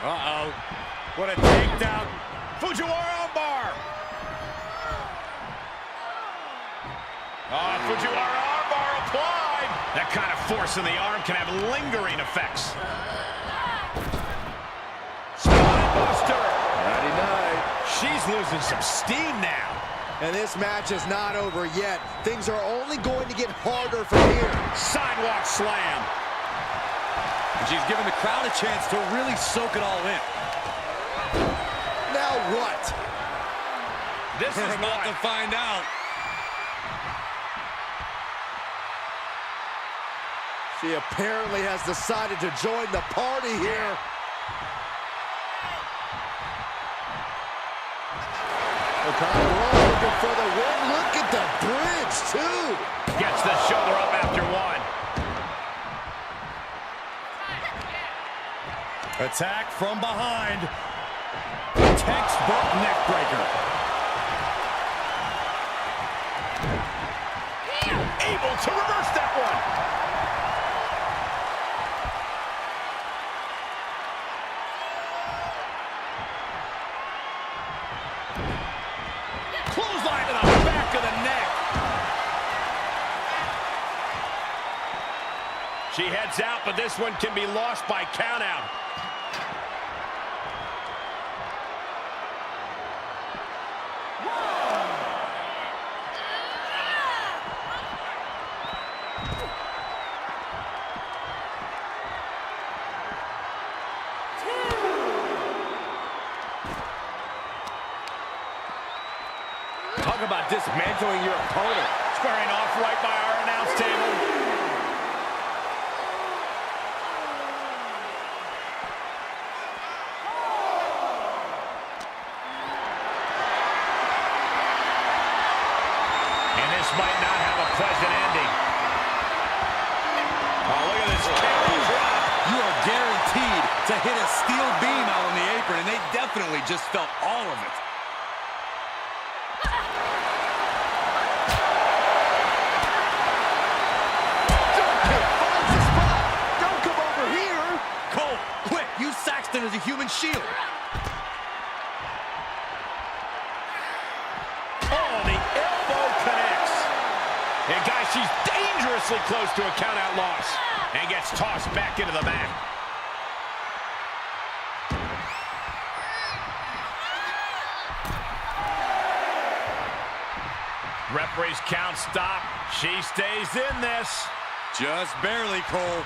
Uh-oh. What a takedown. Fujiwara armbar. Oh, Fujiwara armbar applied. That kind of force in the arm can have lingering effects. Spinebuster. Nighty-night. She's losing some steam now. And this match is not over yet. Things are only going to get harder from here. Sidewalk slam. And she's giving the crowd a chance to really soak it all in. Now what? This is About to what. find out. She apparently has decided to join the party here. Looking for the win. Look at the bridge, too. Gets the shoulder up after 1. Attack from behind. Textbook neck breaker. Able to reverse that one. Clothesline to the back of the neck. She heads out, but this one can be lost by countout. about dismantling your opponent? Squaring off right by our announce table. Might not have a pleasant ending. Oh, look at this kick drop. You are guaranteed to hit a steel beam out on the apron, and they definitely just felt all of it. Finds the spot. Don't come over here. Cole, quick, use Saxton as a human shield. And guys, she's dangerously close to a count-out loss. And gets tossed back into the mat. Referee's count stop. She stays in this. Just barely, Cole.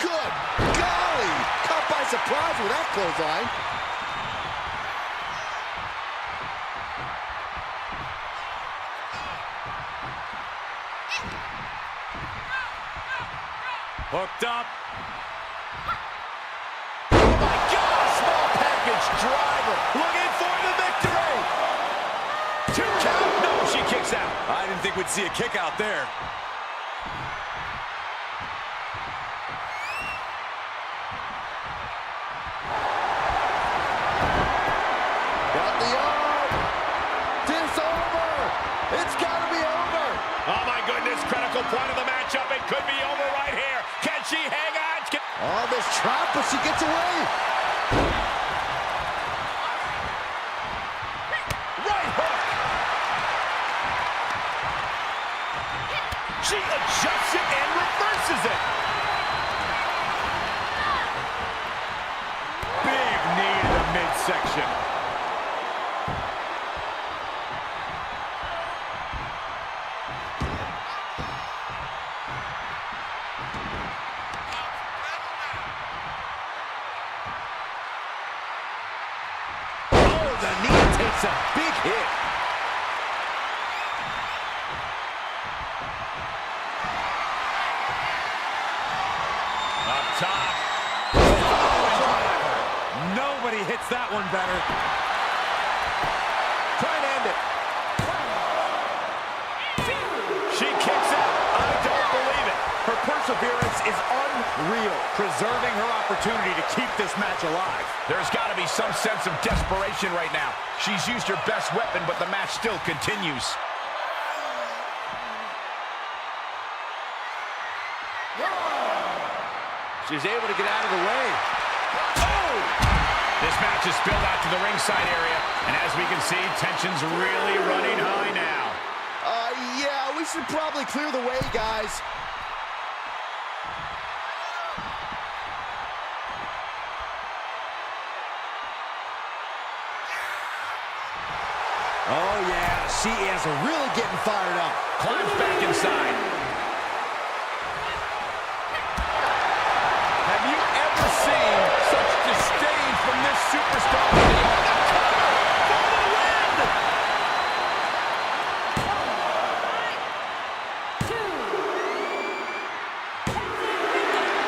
Good golly. Caught by surprise with that clothesline. Hooked up. Oh my God! Small package driver looking for the victory. 2 count. No, she kicks out. I didn't think we'd see a kick out there. Got the arm. It's over. It's got to be over. Oh my goodness! Critical point of the matchup. It could be over right here. Can she hang on? All this trap, but she gets away. Right hook. She adjusts it and reverses it. Big knee to the midsection. The knee takes a big hit. Up top. Nobody hits that one better. Try and end it. She kicks out. I don't believe it. Her perseverance is unreal. Preserving her opportunity to keep this match alive. There's got to be some sense of desperation right now. She's used her best weapon, but the match still continues. She's able to get out of the way. Oh! This match is spilled out to the ringside area, and as we can see, tension's really running high now. Yeah, we should probably clear the way, guys. Oh, yeah, she is really getting fired up. Climbs back inside. Have you ever seen such disdain from this superstar?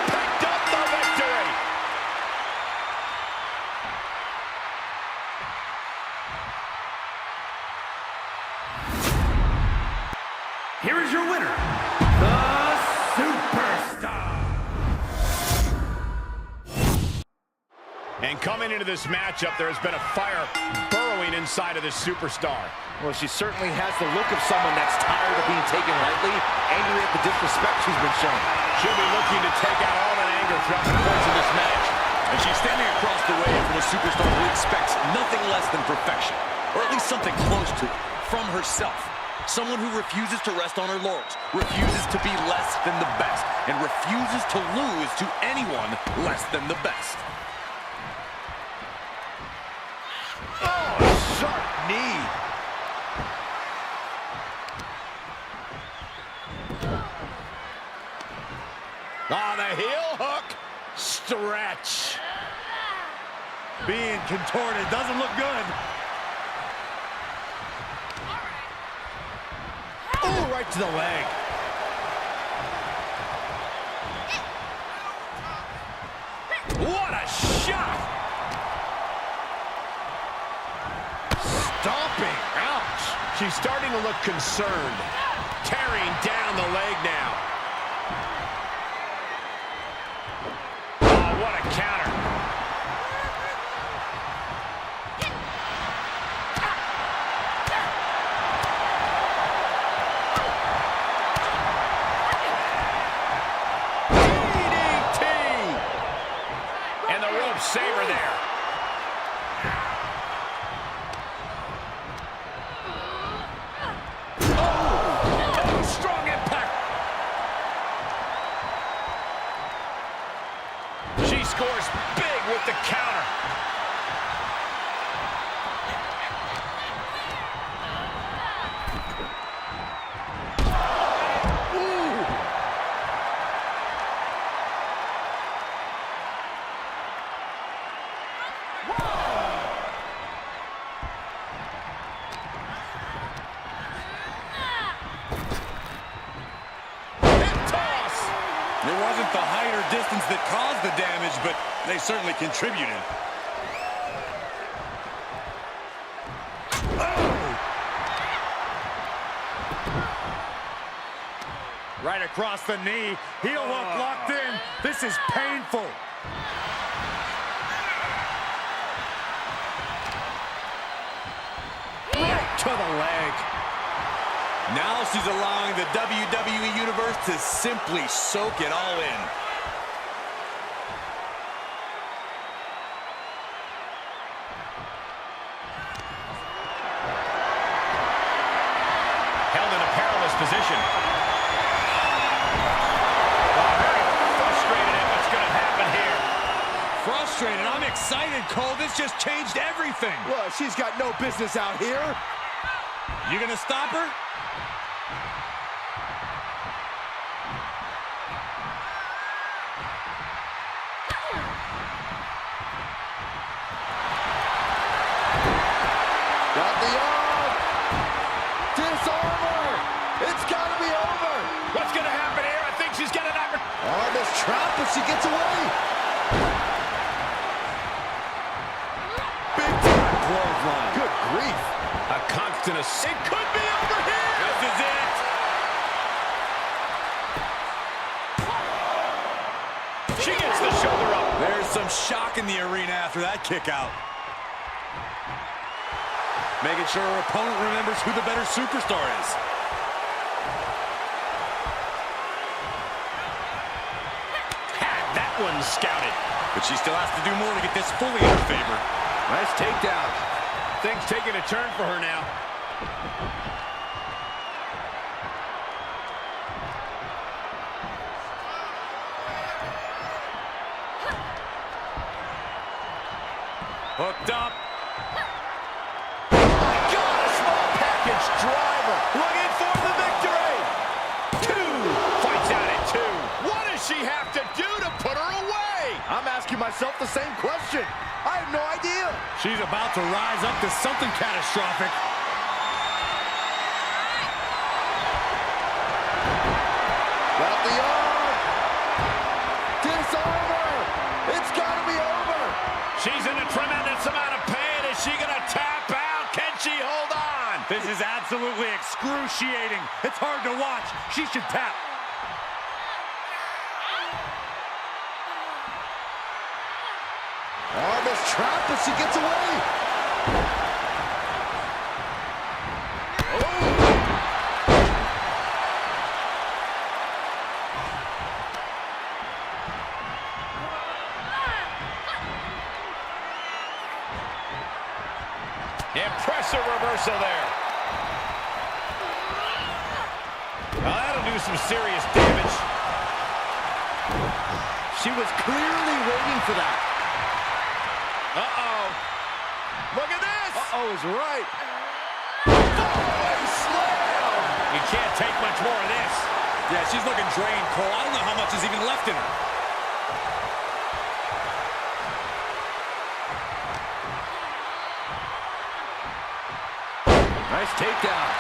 Picked up the victory. Here is your winner, the Superstar. And coming into this matchup, there has been a fire burrowing inside of this superstar. Well, she certainly has the look of someone that's tired of being taken lightly, angry at the disrespect she's been shown. She'll be looking to take out all that anger throughout the course of this match. And she's standing across the way from a superstar who expects nothing less than perfection, or at least something close to it, from herself. Someone who refuses to rest on her laurels, refuses to be less than the best, and refuses to lose to anyone less than the best. Oh, sharp knee. Ah, the heel hook. Stretch. Being contorted doesn't look good. Oh, right to the leg. What a shot! Stomping. Ouch. She's starting to look concerned. Tearing down the leg now. Oh, what a counter. DDT! And the rope saver there. Strong impact. She scores big with the counter. Ooh. It wasn't the height or distance that caused the damage, but they certainly contributed. Right across the knee. Heel hook locked in. This is painful. Right to the leg. Now she's allowing the WWE Universe to simply soak it all in. Held in a perilous position. Well, very frustrated at what's going to happen here. Frustrated. I'm excited, Cole. This just changed everything. Well, she's got no business out here. You gonna stop her? Got the arm. Disarm her. It's got to be over. What's going to happen here? I think she's got an opportunity. Oh, this trap, but she gets away. Big time clothesline. Good grief. A constant assault. It could be over here. This is it. She gets the shoulder up. There's some shock in the arena after that kick out. Making sure her opponent remembers who the better superstar is. Had that one scouted. But she still has to do more to get this fully in her favor. Nice takedown. Things taking a turn for her now. Hooked up. Got a small package driver. Looking for the victory. 2. Fights out at 2. What does she have to do to put her away? I'm asking myself the same question. I have no idea. She's about to rise up to something catastrophic. Got the arm. Disarm her. It's got to be over. She's in a tremendous amount of pain. Is she going to tap out? Can she hold on? This is absolutely excruciating. It's hard to watch. She should tap. Oh, this trap, but she gets away. Impressive reversal there. Well, that'll do some serious damage. She was clearly waiting for that. Uh-oh. Look at this. Uh-oh is right. Volley slam. You can't take much more of this. Yeah, she's looking drained, Cole. I don't know how much is even left in her. Nice takedown.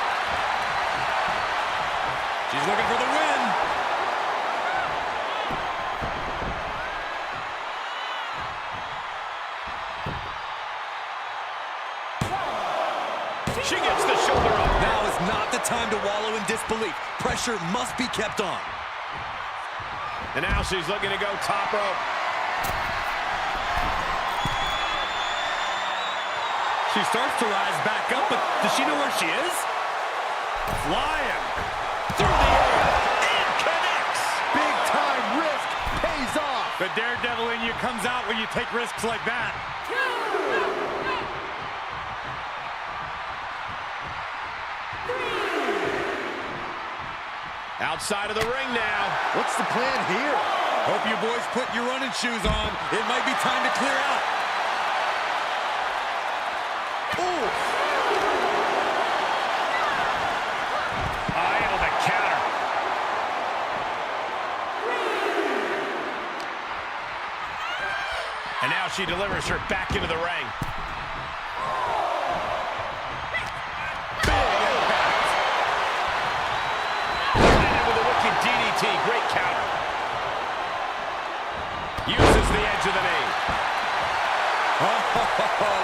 She's looking for the win. She gets the shoulder up. Now is not the time to wallow in disbelief. Pressure must be kept on. And now she's looking to go top rope. She starts to rise back up, but does she know where she is? Flying through the air and connects. Big time risk pays off. The daredevil in you comes out when you take risks like that. Outside of the ring now. What's the plan here? Hope you boys put your running shoes on. It might be time to clear out. Ooh. Able to counter. And now she delivers her back into the ring. Big impact. Landed with a wicked DDT. Great counter. Uses the edge of the knee. Oh,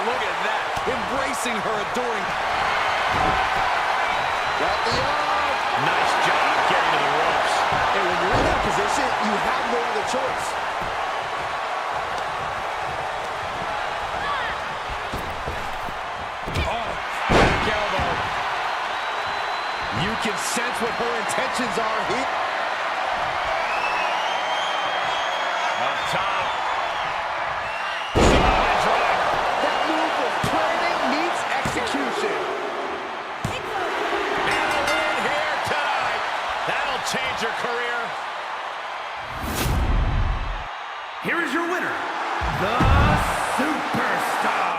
look at that. Embracing her adoring. Got the arm. Nice job getting to the ropes. And when you're in that position, you have no other choice. Back elbow. You can sense what her intentions are here. Up top. Samoa's right. That move was planning meets execution. And a win here tonight. That'll change her career. Here is your winner, the Superstar.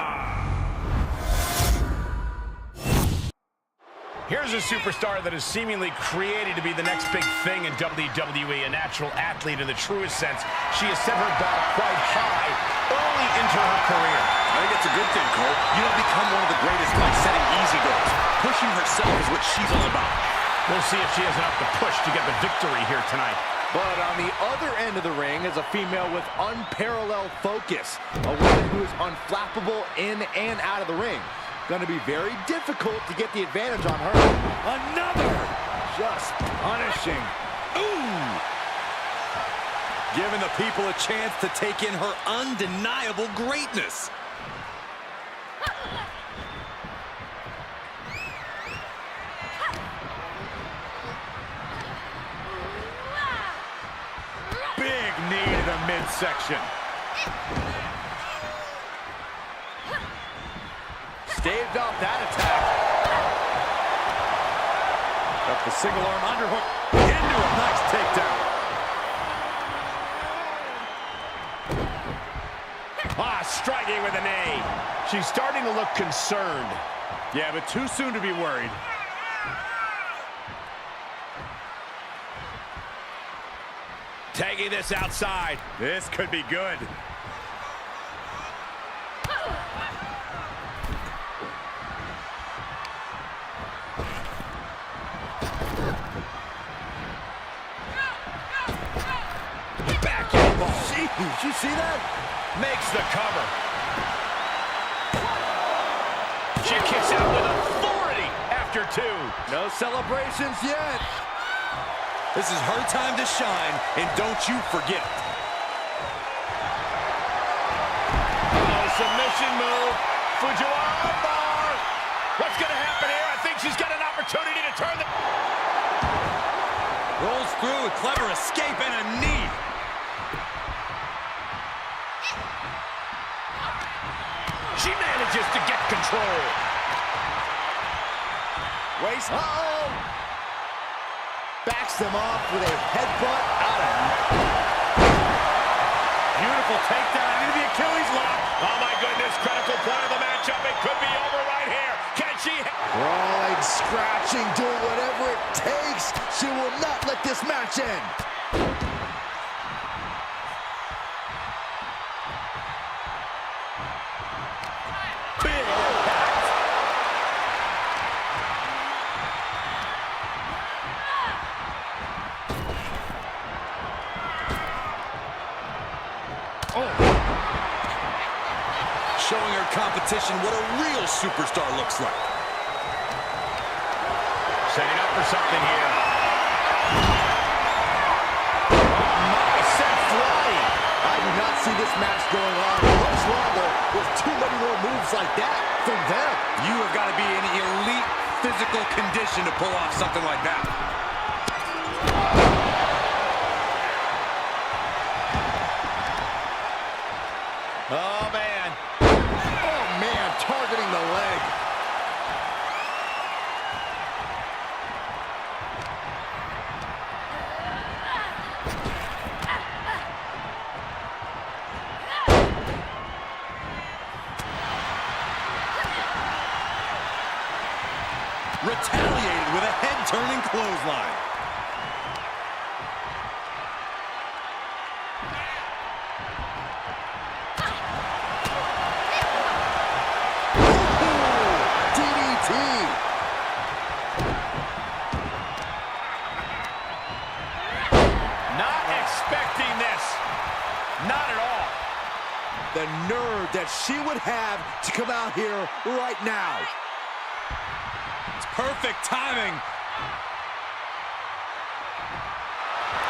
Here's a superstar that is seemingly created to be the next big thing in WWE, a natural athlete in the truest sense. She has set her bar quite high early into her career. I think it's a good thing, Cole. You don't become one of the greatest by setting easy goals. Pushing herself is what she's all about. We'll see if she has enough to push to get the victory here tonight. But on the other end of the ring is a female with unparalleled focus. A woman who is unflappable in and out of the ring. Going to be very difficult to get the advantage on her. Another! Just punishing. Ooh! Giving the people a chance to take in her undeniable greatness. Big knee to the midsection. Staved off that attack. Up the single arm underhook into a nice takedown. Striking with a knee. She's starting to look concerned. Yeah, but too soon to be worried. Taking this outside. This could be good. Back elbow. Did you see that? Makes the cover. She kicks out with authority after two. No celebrations yet. This is her time to shine, and don't you forget it. Oh, submission move. Fujiwara bar. What's going to happen here? I think she's got an opportunity to turn the... Rolls through a clever escape and a knee. She manages to get control. Waist. Uh-oh. Backs them off with a headbutt out of. Beautiful takedown into the Achilles lock. Oh my goodness, critical point of the matchup. It could be over right here. Can she? Crawling, scratching, doing whatever it takes. She will not let this match end. Big impact. Showing her competition what a real superstar looks like. Setting up for something here. Nice set flying. I do not see this match going on much longer with too many more moves like that from them. You have got to be in elite physical condition to pull off something like that. Oh, man. Oh, man, targeting the leg. Retaliated with a head-turning clothesline. DDT. Not expecting this. Not at all. The nerve that she would have to come out here right now. It's perfect timing.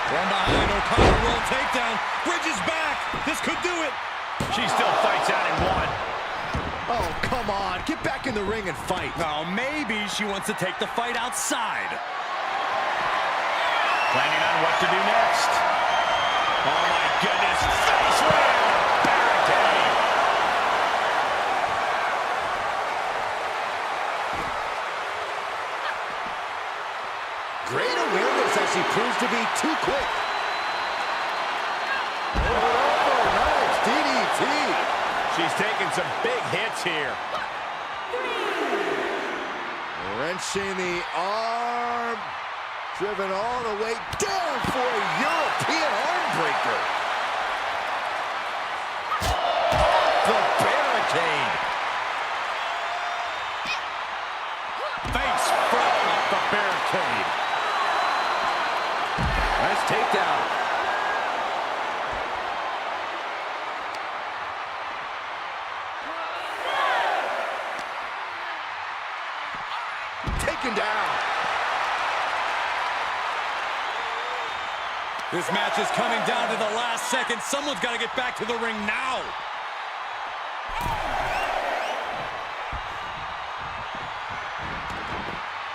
From behind, O'Connor roll takedown. Bridges back. This could do it. She still fights out in one. Oh, come on. Get back in the ring and fight. Now, maybe she wants to take the fight outside. Planning on what to do next. Oh, my goodness. Face ram. Barricade. Great awareness as she proves to be too quick. Oh, nice DDT. She's taking some big hits here. Wrenching the arm. Driven all the way down for a European arm breaker. The barricade. Face front off the barricade. Nice takedown. Taken down. This match is coming down to the last second. Someone's got to get back to the ring now.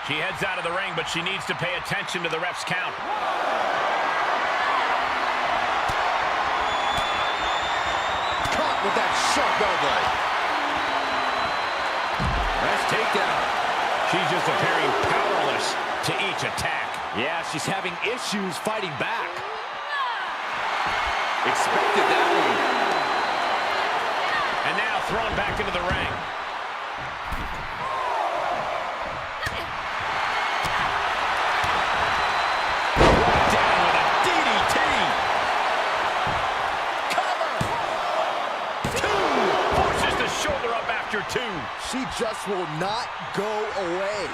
She heads out of the ring, but she needs to pay attention to the ref's count. Caught with that sharp elbow. Nice takedown. She's just appearing powerless to each attack. Yeah, she's having issues fighting back. Expected that one. And now thrown back into the ring. Down with a DDT. Cover. Two. Forces the shoulder up after two. She just will not go away.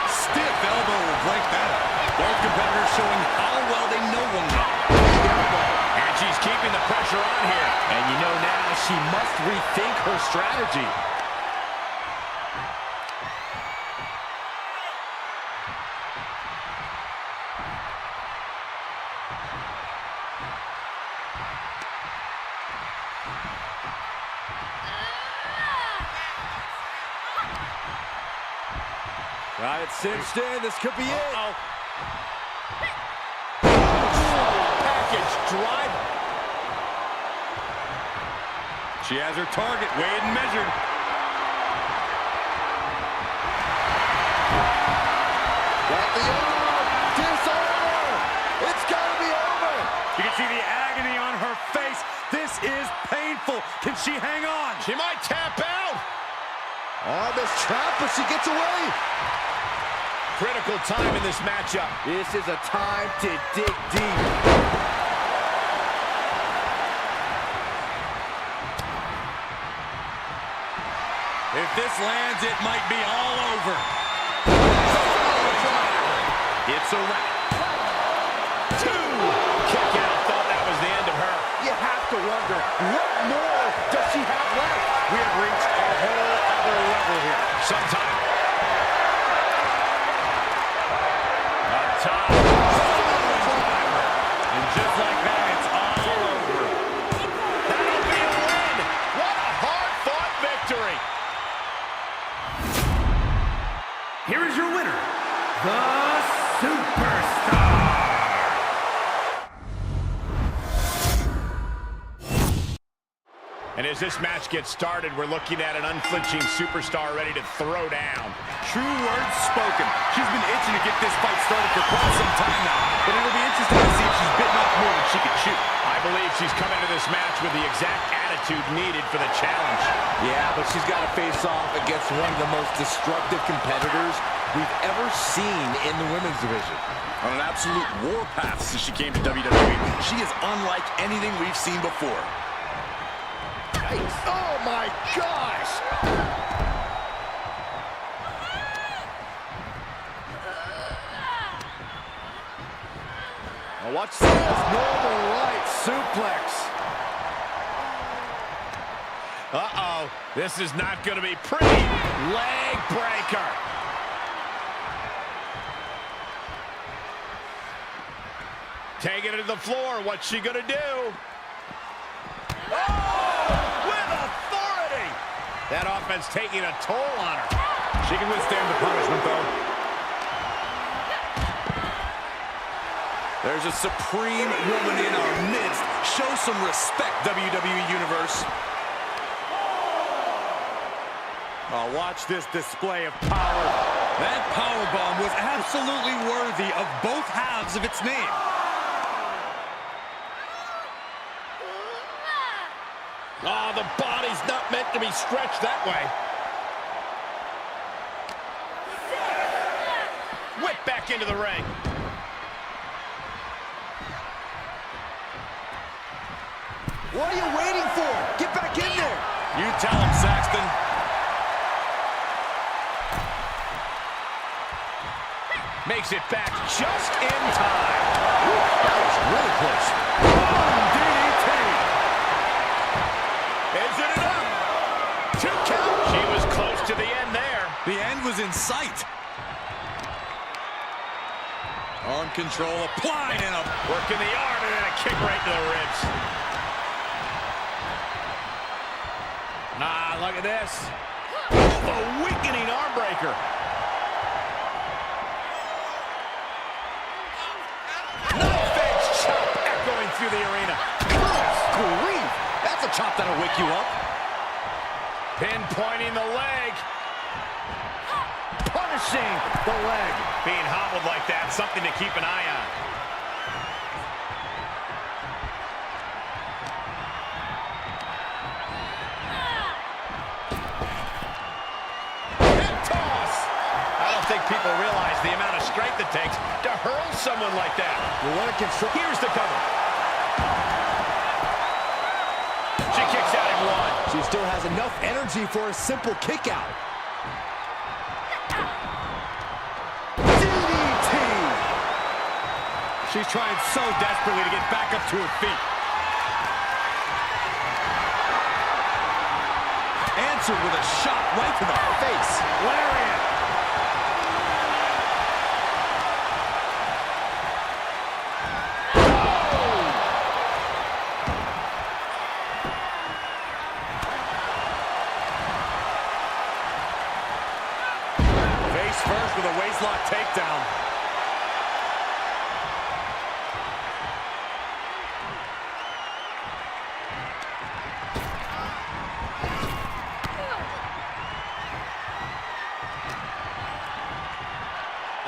Stiff elbow will break that up. Both competitors showing how well they know one another. And she's keeping the pressure on here. And you know now she must rethink her strategy. Got it cinched in. This could be it. Package drive. She has her target weighed and measured. Got the arm. Disarm. It's got to be over. You can see the agony on her face. This is painful. Can she hang on? She might tap out. Arm is trapped, but she gets away. Critical time in this matchup. This is a time to dig deep. If this lands, it might be all over. It's a wrap. Two. Kick out. Thought that was the end of her. You have to wonder, what more does she have left? We have reached a whole other level here. Sometime. Up top. And just like that, it's all over. That'll be a win. What a hard-fought victory. Here is your winner, the Superstar. And as this match gets started, we're looking at an unflinching superstar ready to throw down. True words spoken. She's been itching to get this fight started for quite some time now, but it'll be interesting to see if she's bitten off more than she can chew. I believe she's come into this match with the exact attitude needed for the challenge. Yeah, but she's got to face off against one of the most destructive competitors we've ever seen in the women's division. On an absolute warpath since she came to WWE, she is unlike anything we've seen before. Oh my gosh! Now watch this normal right suplex. Uh-oh, this is not going to be pretty. Leg breaker. Taking it to the floor. What's she going to do? That offense taking a toll on her. She can withstand the punishment, though. There's a supreme woman in our midst. Show some respect, WWE Universe. Oh, watch this display of power. That powerbomb was absolutely worthy of both halves of its name. Oh, the body's not meant to be stretched that way. Whip back into the ring. What are you waiting for? Get back in there! You tell him, Saxton. Makes it back just in time. That was really close. DDT. Is it enough? 2 count. She was close to the end there. The end was in sight. Arm control applied and working the arm and then a kick right to the ribs. Ah, look at this. The weakening arm breaker. Knife-edge chop echoing through the arena. Grief! That's a chop that'll wake you up. Pinpointing the leg. Punishing the leg. Being hobbled like that, something to keep an eye on. Hip toss. I don't think people realize the amount of strength it takes to hurl someone like that. You want to control. Here's the cover. She kicks out in 1. She still has enough energy for a simple kick out. DDT! she's trying so desperately to get back up to her feet. Answered with a shot right to the face. Lariat. Face first with a waistlock takedown.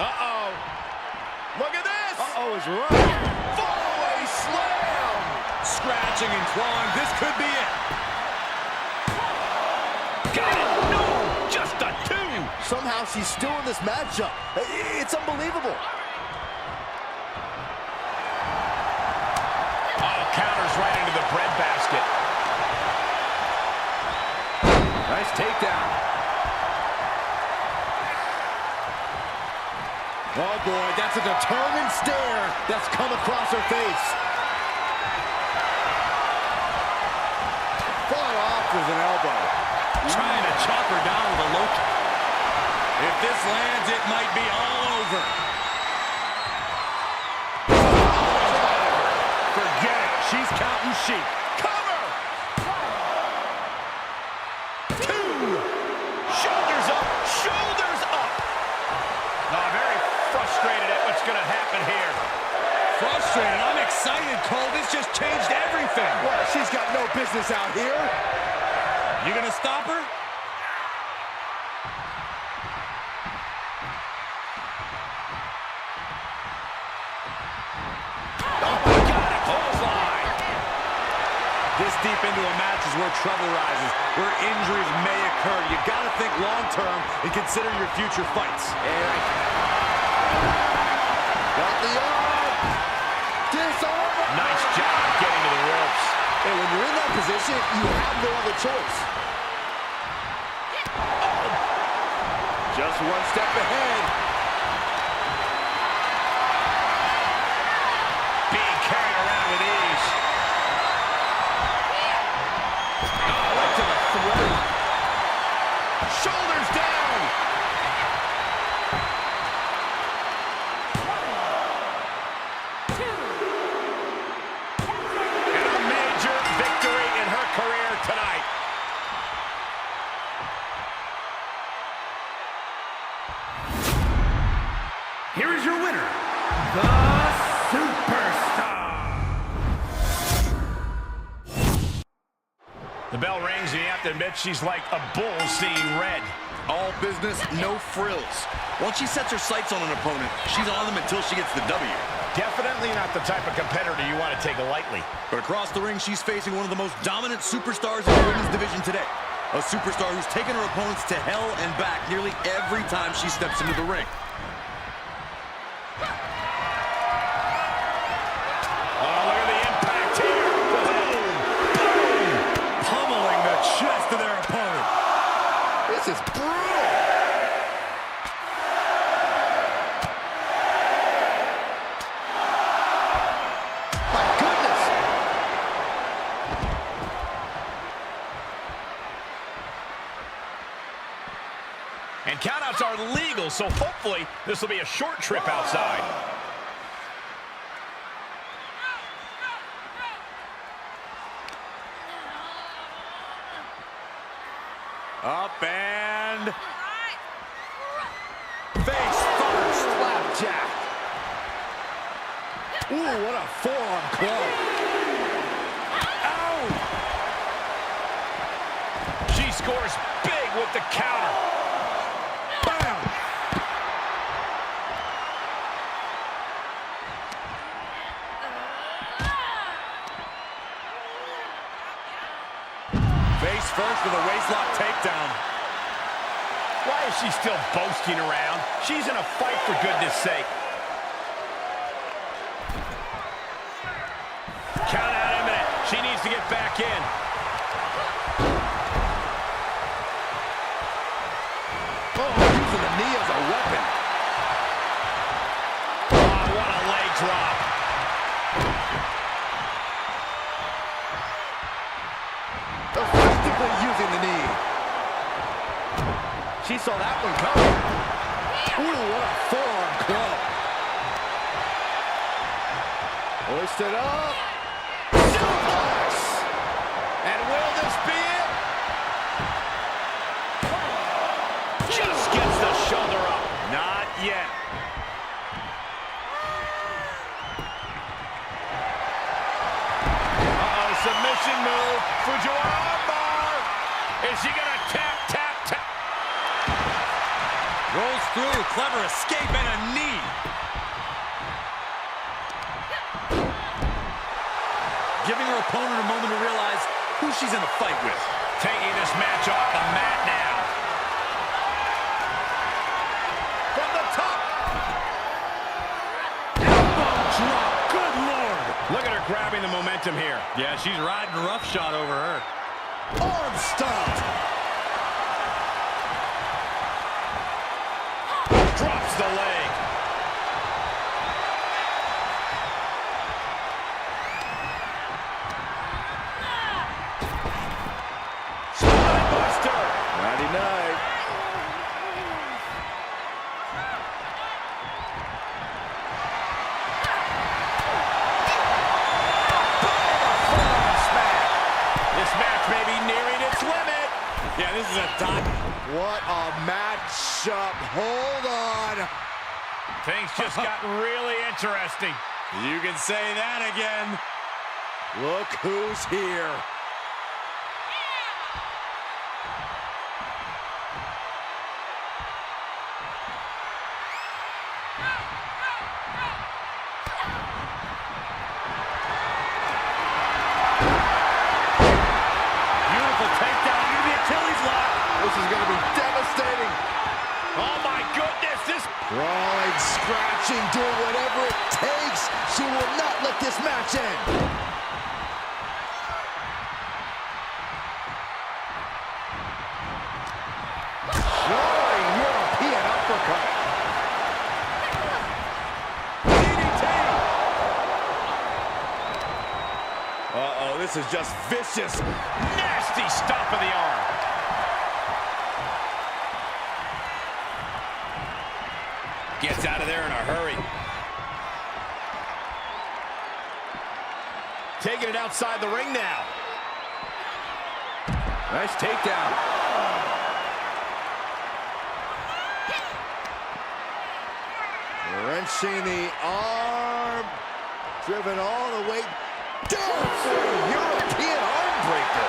Uh-oh. Look at this. Uh-oh is right. Fallaway slam. Scratching and clawing. This could be it. Got it. No, just a 2. Somehow she's still in this matchup. It's unbelievable. Oh, counters right into the breadbasket. Nice takedown. Oh boy, that's a determined stare that's come across her face. Fought off with an elbow. Trying to chop her down with a low kick. If this lands, it might be all over. Forget it. She's counting sheep. Cover! 2. Shoulders up. Shoulders up. Very frustrated at what's going to happen here. Frustrated. I'm excited, Cole. This just changed everything. Well, she's got no business out here. You gonna stop her? This deep into a match is where trouble rises, where injuries may occur. You gotta think long-term and consider your future fights. Got the arm. Disarm. Nice job getting to the ropes. And when you're in that position, you have no other choice. Just one step ahead. Being carried around with ease. Right to the throat. Shoulders down. And a major victory in her career tonight. Here is your winner, the Superstar. The bell rings, and you have to admit she's like a bull seeing red. All business, no frills. Once she sets her sights on an opponent, she's on them until she gets the W. Definitely not the type of competitor you want to take lightly. But across the ring, she's facing one of the most dominant superstars in the women's division today. A superstar who's taken her opponents to hell and back nearly every time she steps into the ring. Oh, look at the impact here. Boom! Boom! Pummeling the chest of their opponent. This is brutal. My goodness. And countouts are legal, so hopefully this will be a short trip outside. Up and Face first. Slapjack. Ooh, what a forearm club. Ow! She scores big with the counter. Bam. face first with a waistlock takedown. Why is she still boasting around? She's in a fight, for goodness sake. Count out imminent. She needs to get back in. Oh, using the knee as a weapon. Oh, what a leg drop. Effectively using the knee. She saw that one coming. Ooh, what a forearm club. Hoisted up. Suplex. And will this be it? Just gets the shoulder up. Not yet. Uh-oh, submission move. Fujiwara armbar. Is he gonna tap, tap, tap? Rolls through, clever escape and a knee. Giving her opponent a moment to realize who she's in a fight with. Taking this match off the mat now. From the top. Elbow drop, good Lord. Look at her grabbing the momentum here. Yeah, she's riding roughshod over her. Arm stomp. Drops the leg. a dot. What a matchup. Hold on. Things just got really interesting. You can say that again. Look who's here. This is going to be devastating. Oh, my goodness. This crawling, scratching, doing whatever it takes. She will not let this match end. Showing European uppercut. DDT. Uh-oh, this is just vicious. nasty stomp of the arm. Gets out of there in a hurry. Taking it outside the ring now. Nice takedown. Wrenching the arm. Driven all the way down for a European arm breaker.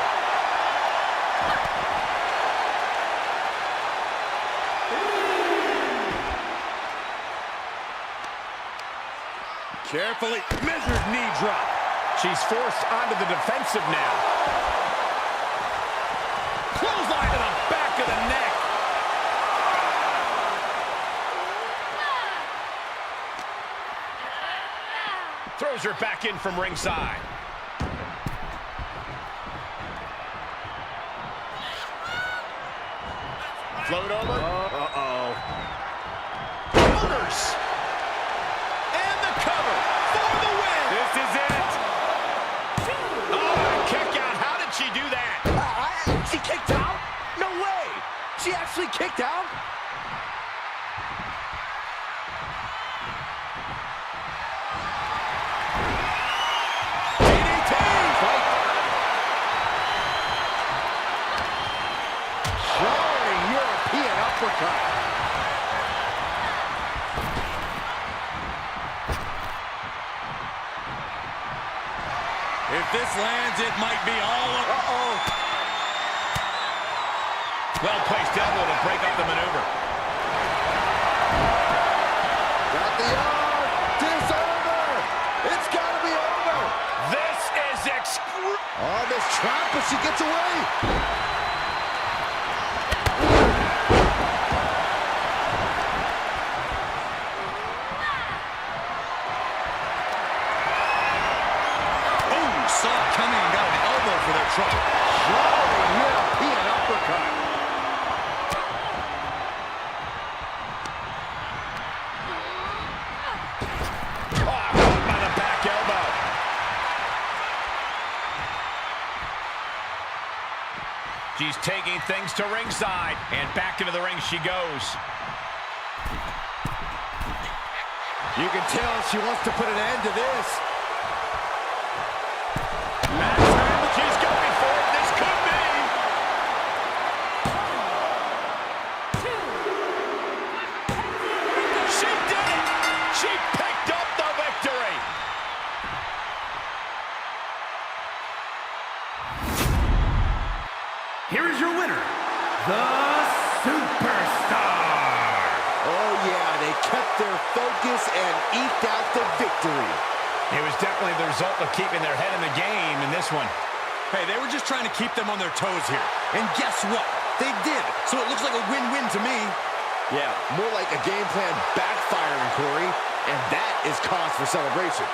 Carefully measured knee drop. She's forced onto the defensive now. Clothesline to the back of the neck. Throws her back in from ringside. Float over. Uh-oh. Counters. And the cover for the win. This is it. Oh, kick out. How did she do that? She kicked out? No way. She actually kicked out? DDT. Showing European uppercut. If this lands, it might be all over. Uh-oh. Well-placed elbow to break up the maneuver. Got the arm. It's over. It's got to be over. This is Oh, this trap, but she gets away. Saw it coming and got an elbow for their trouble. Showing European uppercut. caught by the back elbow. She's taking things to ringside, and back into the ring she goes. You can tell she wants to put an end to this. She's going for it. This could be. She did it. She picked up the victory. Here is your winner, the Superstar. Oh, yeah, they kept their focus and eked out the victory. It was definitely the result of keeping their head in the game in this one. Hey, they were just trying to keep them on their toes here. And guess what? They did. So it looks like a win-win to me. Yeah, more like a game plan backfiring, Corey. And that is cause for celebration.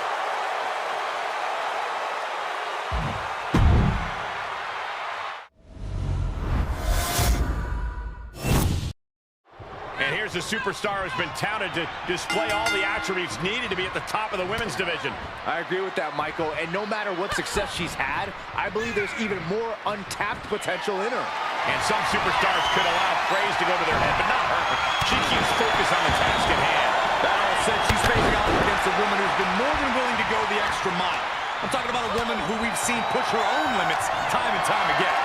And here's a superstar who's been touted to display all the attributes needed to be at the top of the women's division. I agree with that, Michael. And no matter what success she's had, I believe there's even more untapped potential in her. And some superstars could allow praise to go to their head, but not her. She keeps focus on the task at hand. That all said, she's facing off against a woman who's been more than willing to go the extra mile. I'm talking about a woman who we've seen push her own limits time and time again.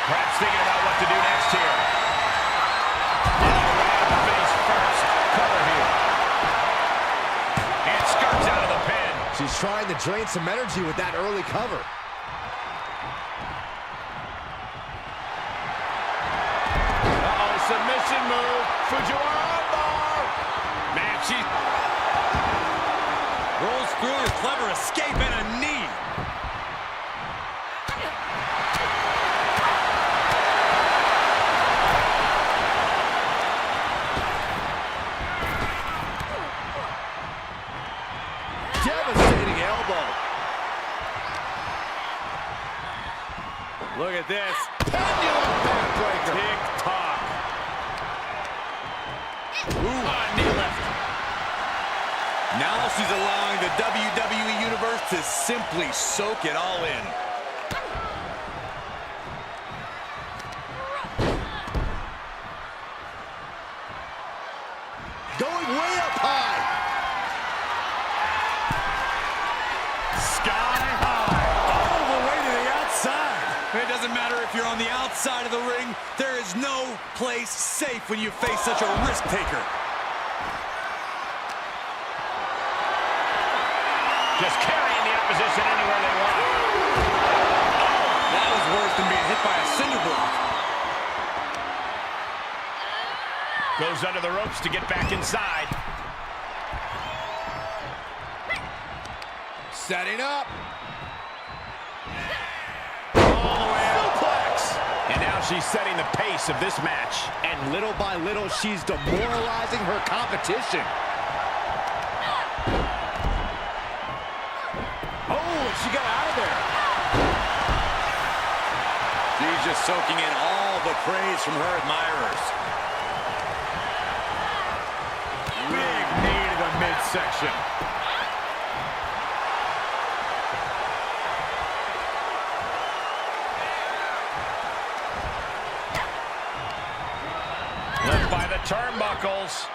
Perhaps thinking about what to do next here. Face first. Cover here. And skirts out of the pin. She's trying to drain some energy with that early cover. Submission move. Fujiwara armbar. Man, she Rolls through a clever escape and a knee. Devastating elbow. Look at this. Pendulum backbreaker. Tick-tock. Knee lift. Now she's allowing the WWE Universe to simply soak it all in. Going way up high. Sky high. All the way to the outside. It doesn't matter if you're on the outside of the ring. There is no place safe when you face such a risk taker. Just carrying the opposition anywhere they want. That was worse than being hit by a cinder block. Goes under the ropes to get back inside. Setting up. All the way out. Suplex. And now she's setting the pace of this match. And little by little, she's demoralizing her competition. She got out of there. She's just soaking in all the praise from her admirers. Big knee to the midsection. Left by the turnbuckles.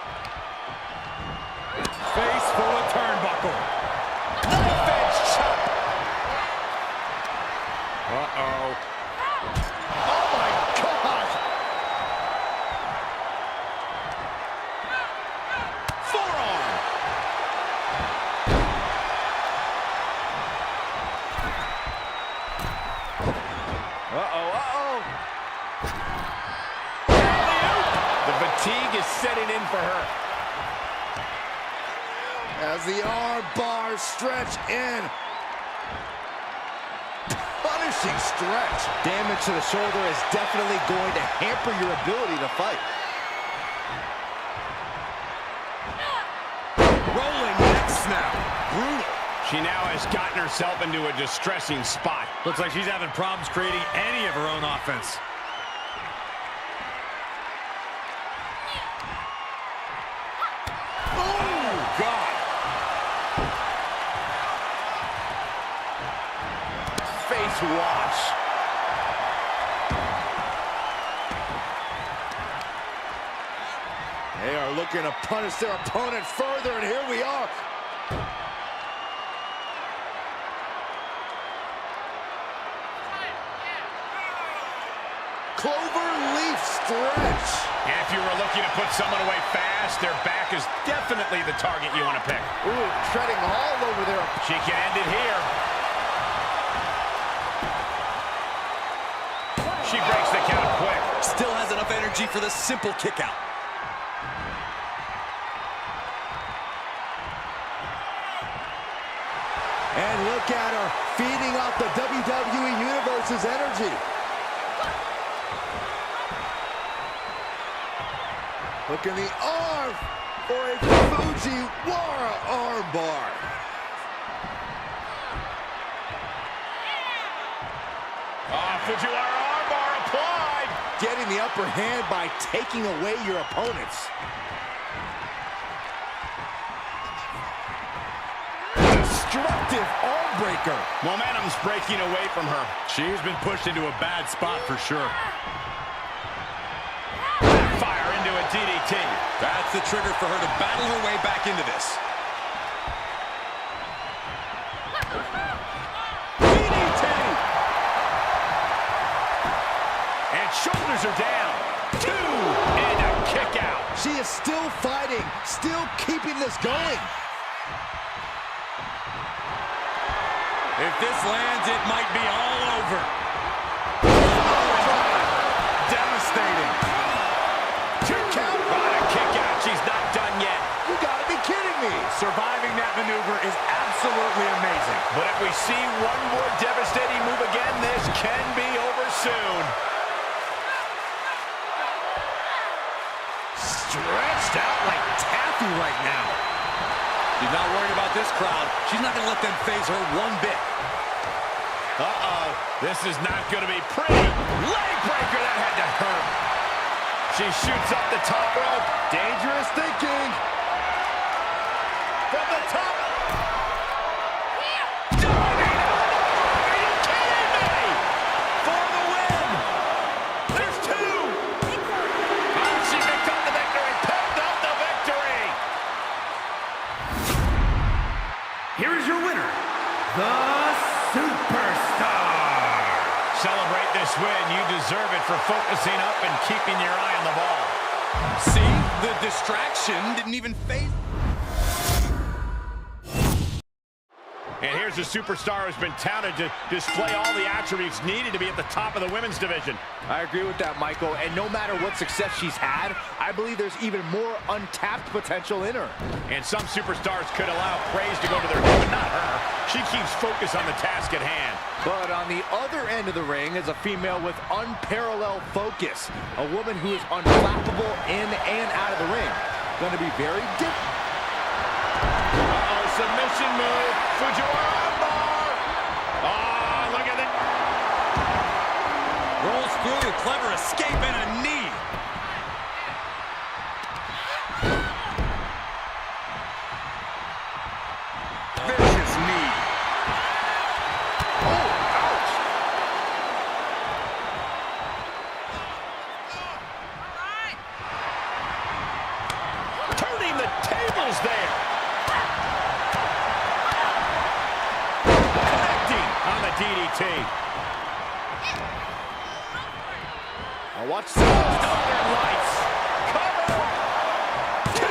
Face full of turnbuckle. Knife edge chop. Uh-oh. Oh my God. Forearm. Uh-oh. The fatigue is setting in for her. As the arm bars stretch in. Punishing stretch. Damage to the shoulder is definitely going to hamper your ability to fight. Rolling neck snap. Brutal. She now has gotten herself into a distressing spot. Looks like she's having problems creating any of her own offense. Oh, God. Face wash. They are looking to punish their opponent further, and here we are. Clover leaf stretch. And if you were looking to put someone away fast, their back is definitely the target you want to pick. Ooh, treading all over there. She can end it here. She breaks the count quick. Still has enough energy for the simple kick out. And look at her, feeding off the WWE Universe's energy. Look in the arm for a Fujiwara armbar. Fujiwara armbar applied. Getting the upper hand by taking away your opponents. Destructive arm breaker. Momentum's breaking away from her. She's been pushed into a bad spot for sure. Fire into a DDT. That's the trigger for her to battle her way back into this. DDT. Brings her down. 2 and a kick out. She is still fighting, still keeping this going. If this lands, it might be all over. Devastating. 2 count. What a kick out. She's not done yet. You gotta be kidding me. Surviving that maneuver is absolutely amazing. But if we see one more devastating move again, this can be over soon. Stretched out like taffy right now. She's not worried about this crowd. She's not going to let them phase her one bit. Uh-oh. This is not going to be pretty. Leg breaker. That had to hurt. She shoots up the top rope. Dangerous thinking. From the top. Diving elbow. Are you kidding me? For the win. There's 2. Oh, she picked up the victory. Picked up the victory. Here is your winner, the Superstar. Celebrate this win. You deserve it for focusing up and keeping your eye on the ball. See, the distraction didn't even phase. And here's a superstar who's been touted to display all the attributes needed to be at the top of the women's division. I agree with that, Michael. And no matter what success she's had, I believe there's even more untapped potential in her. And some superstars could allow praise to go to their head, but not her. She keeps focus on the task at hand. But on the other end of the ring is a female with unparalleled focus. A woman who is unflappable in and out of the ring. Going to be very different. Uh-oh, submission move. Fujiwara armbar. Oh, look at that. Rolls through, clever escape and a knee. Vicious knee. Oh, ouch. Turning the tables there. On the DDT. Now watch this. Northern Lights. Cover. 2.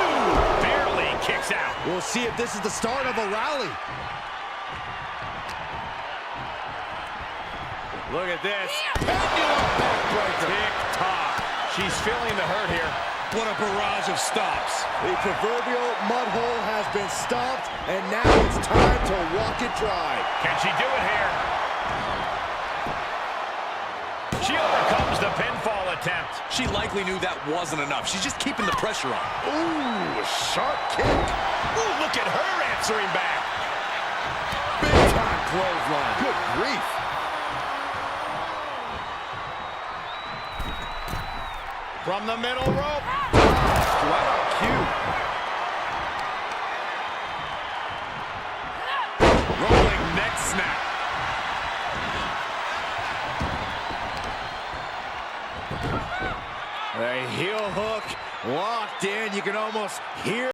Barely kicks out. We'll see if this is the start of a rally. Look at this. Pendulum backbreaker. Tick-tock. She's feeling the hurt here. What a barrage of stops. The proverbial mud hole has been stopped, and now it's time to walk it dry. Can she do it here? She overcomes the pinfall attempt. She likely knew that wasn't enough. She's just keeping the pressure on. Ooh, sharp kick. Ooh, look at her answering back. Big time clothesline. Good grief. From the middle rope. Right on cue. Rolling neck snap. A heel hook locked in. You can almost hear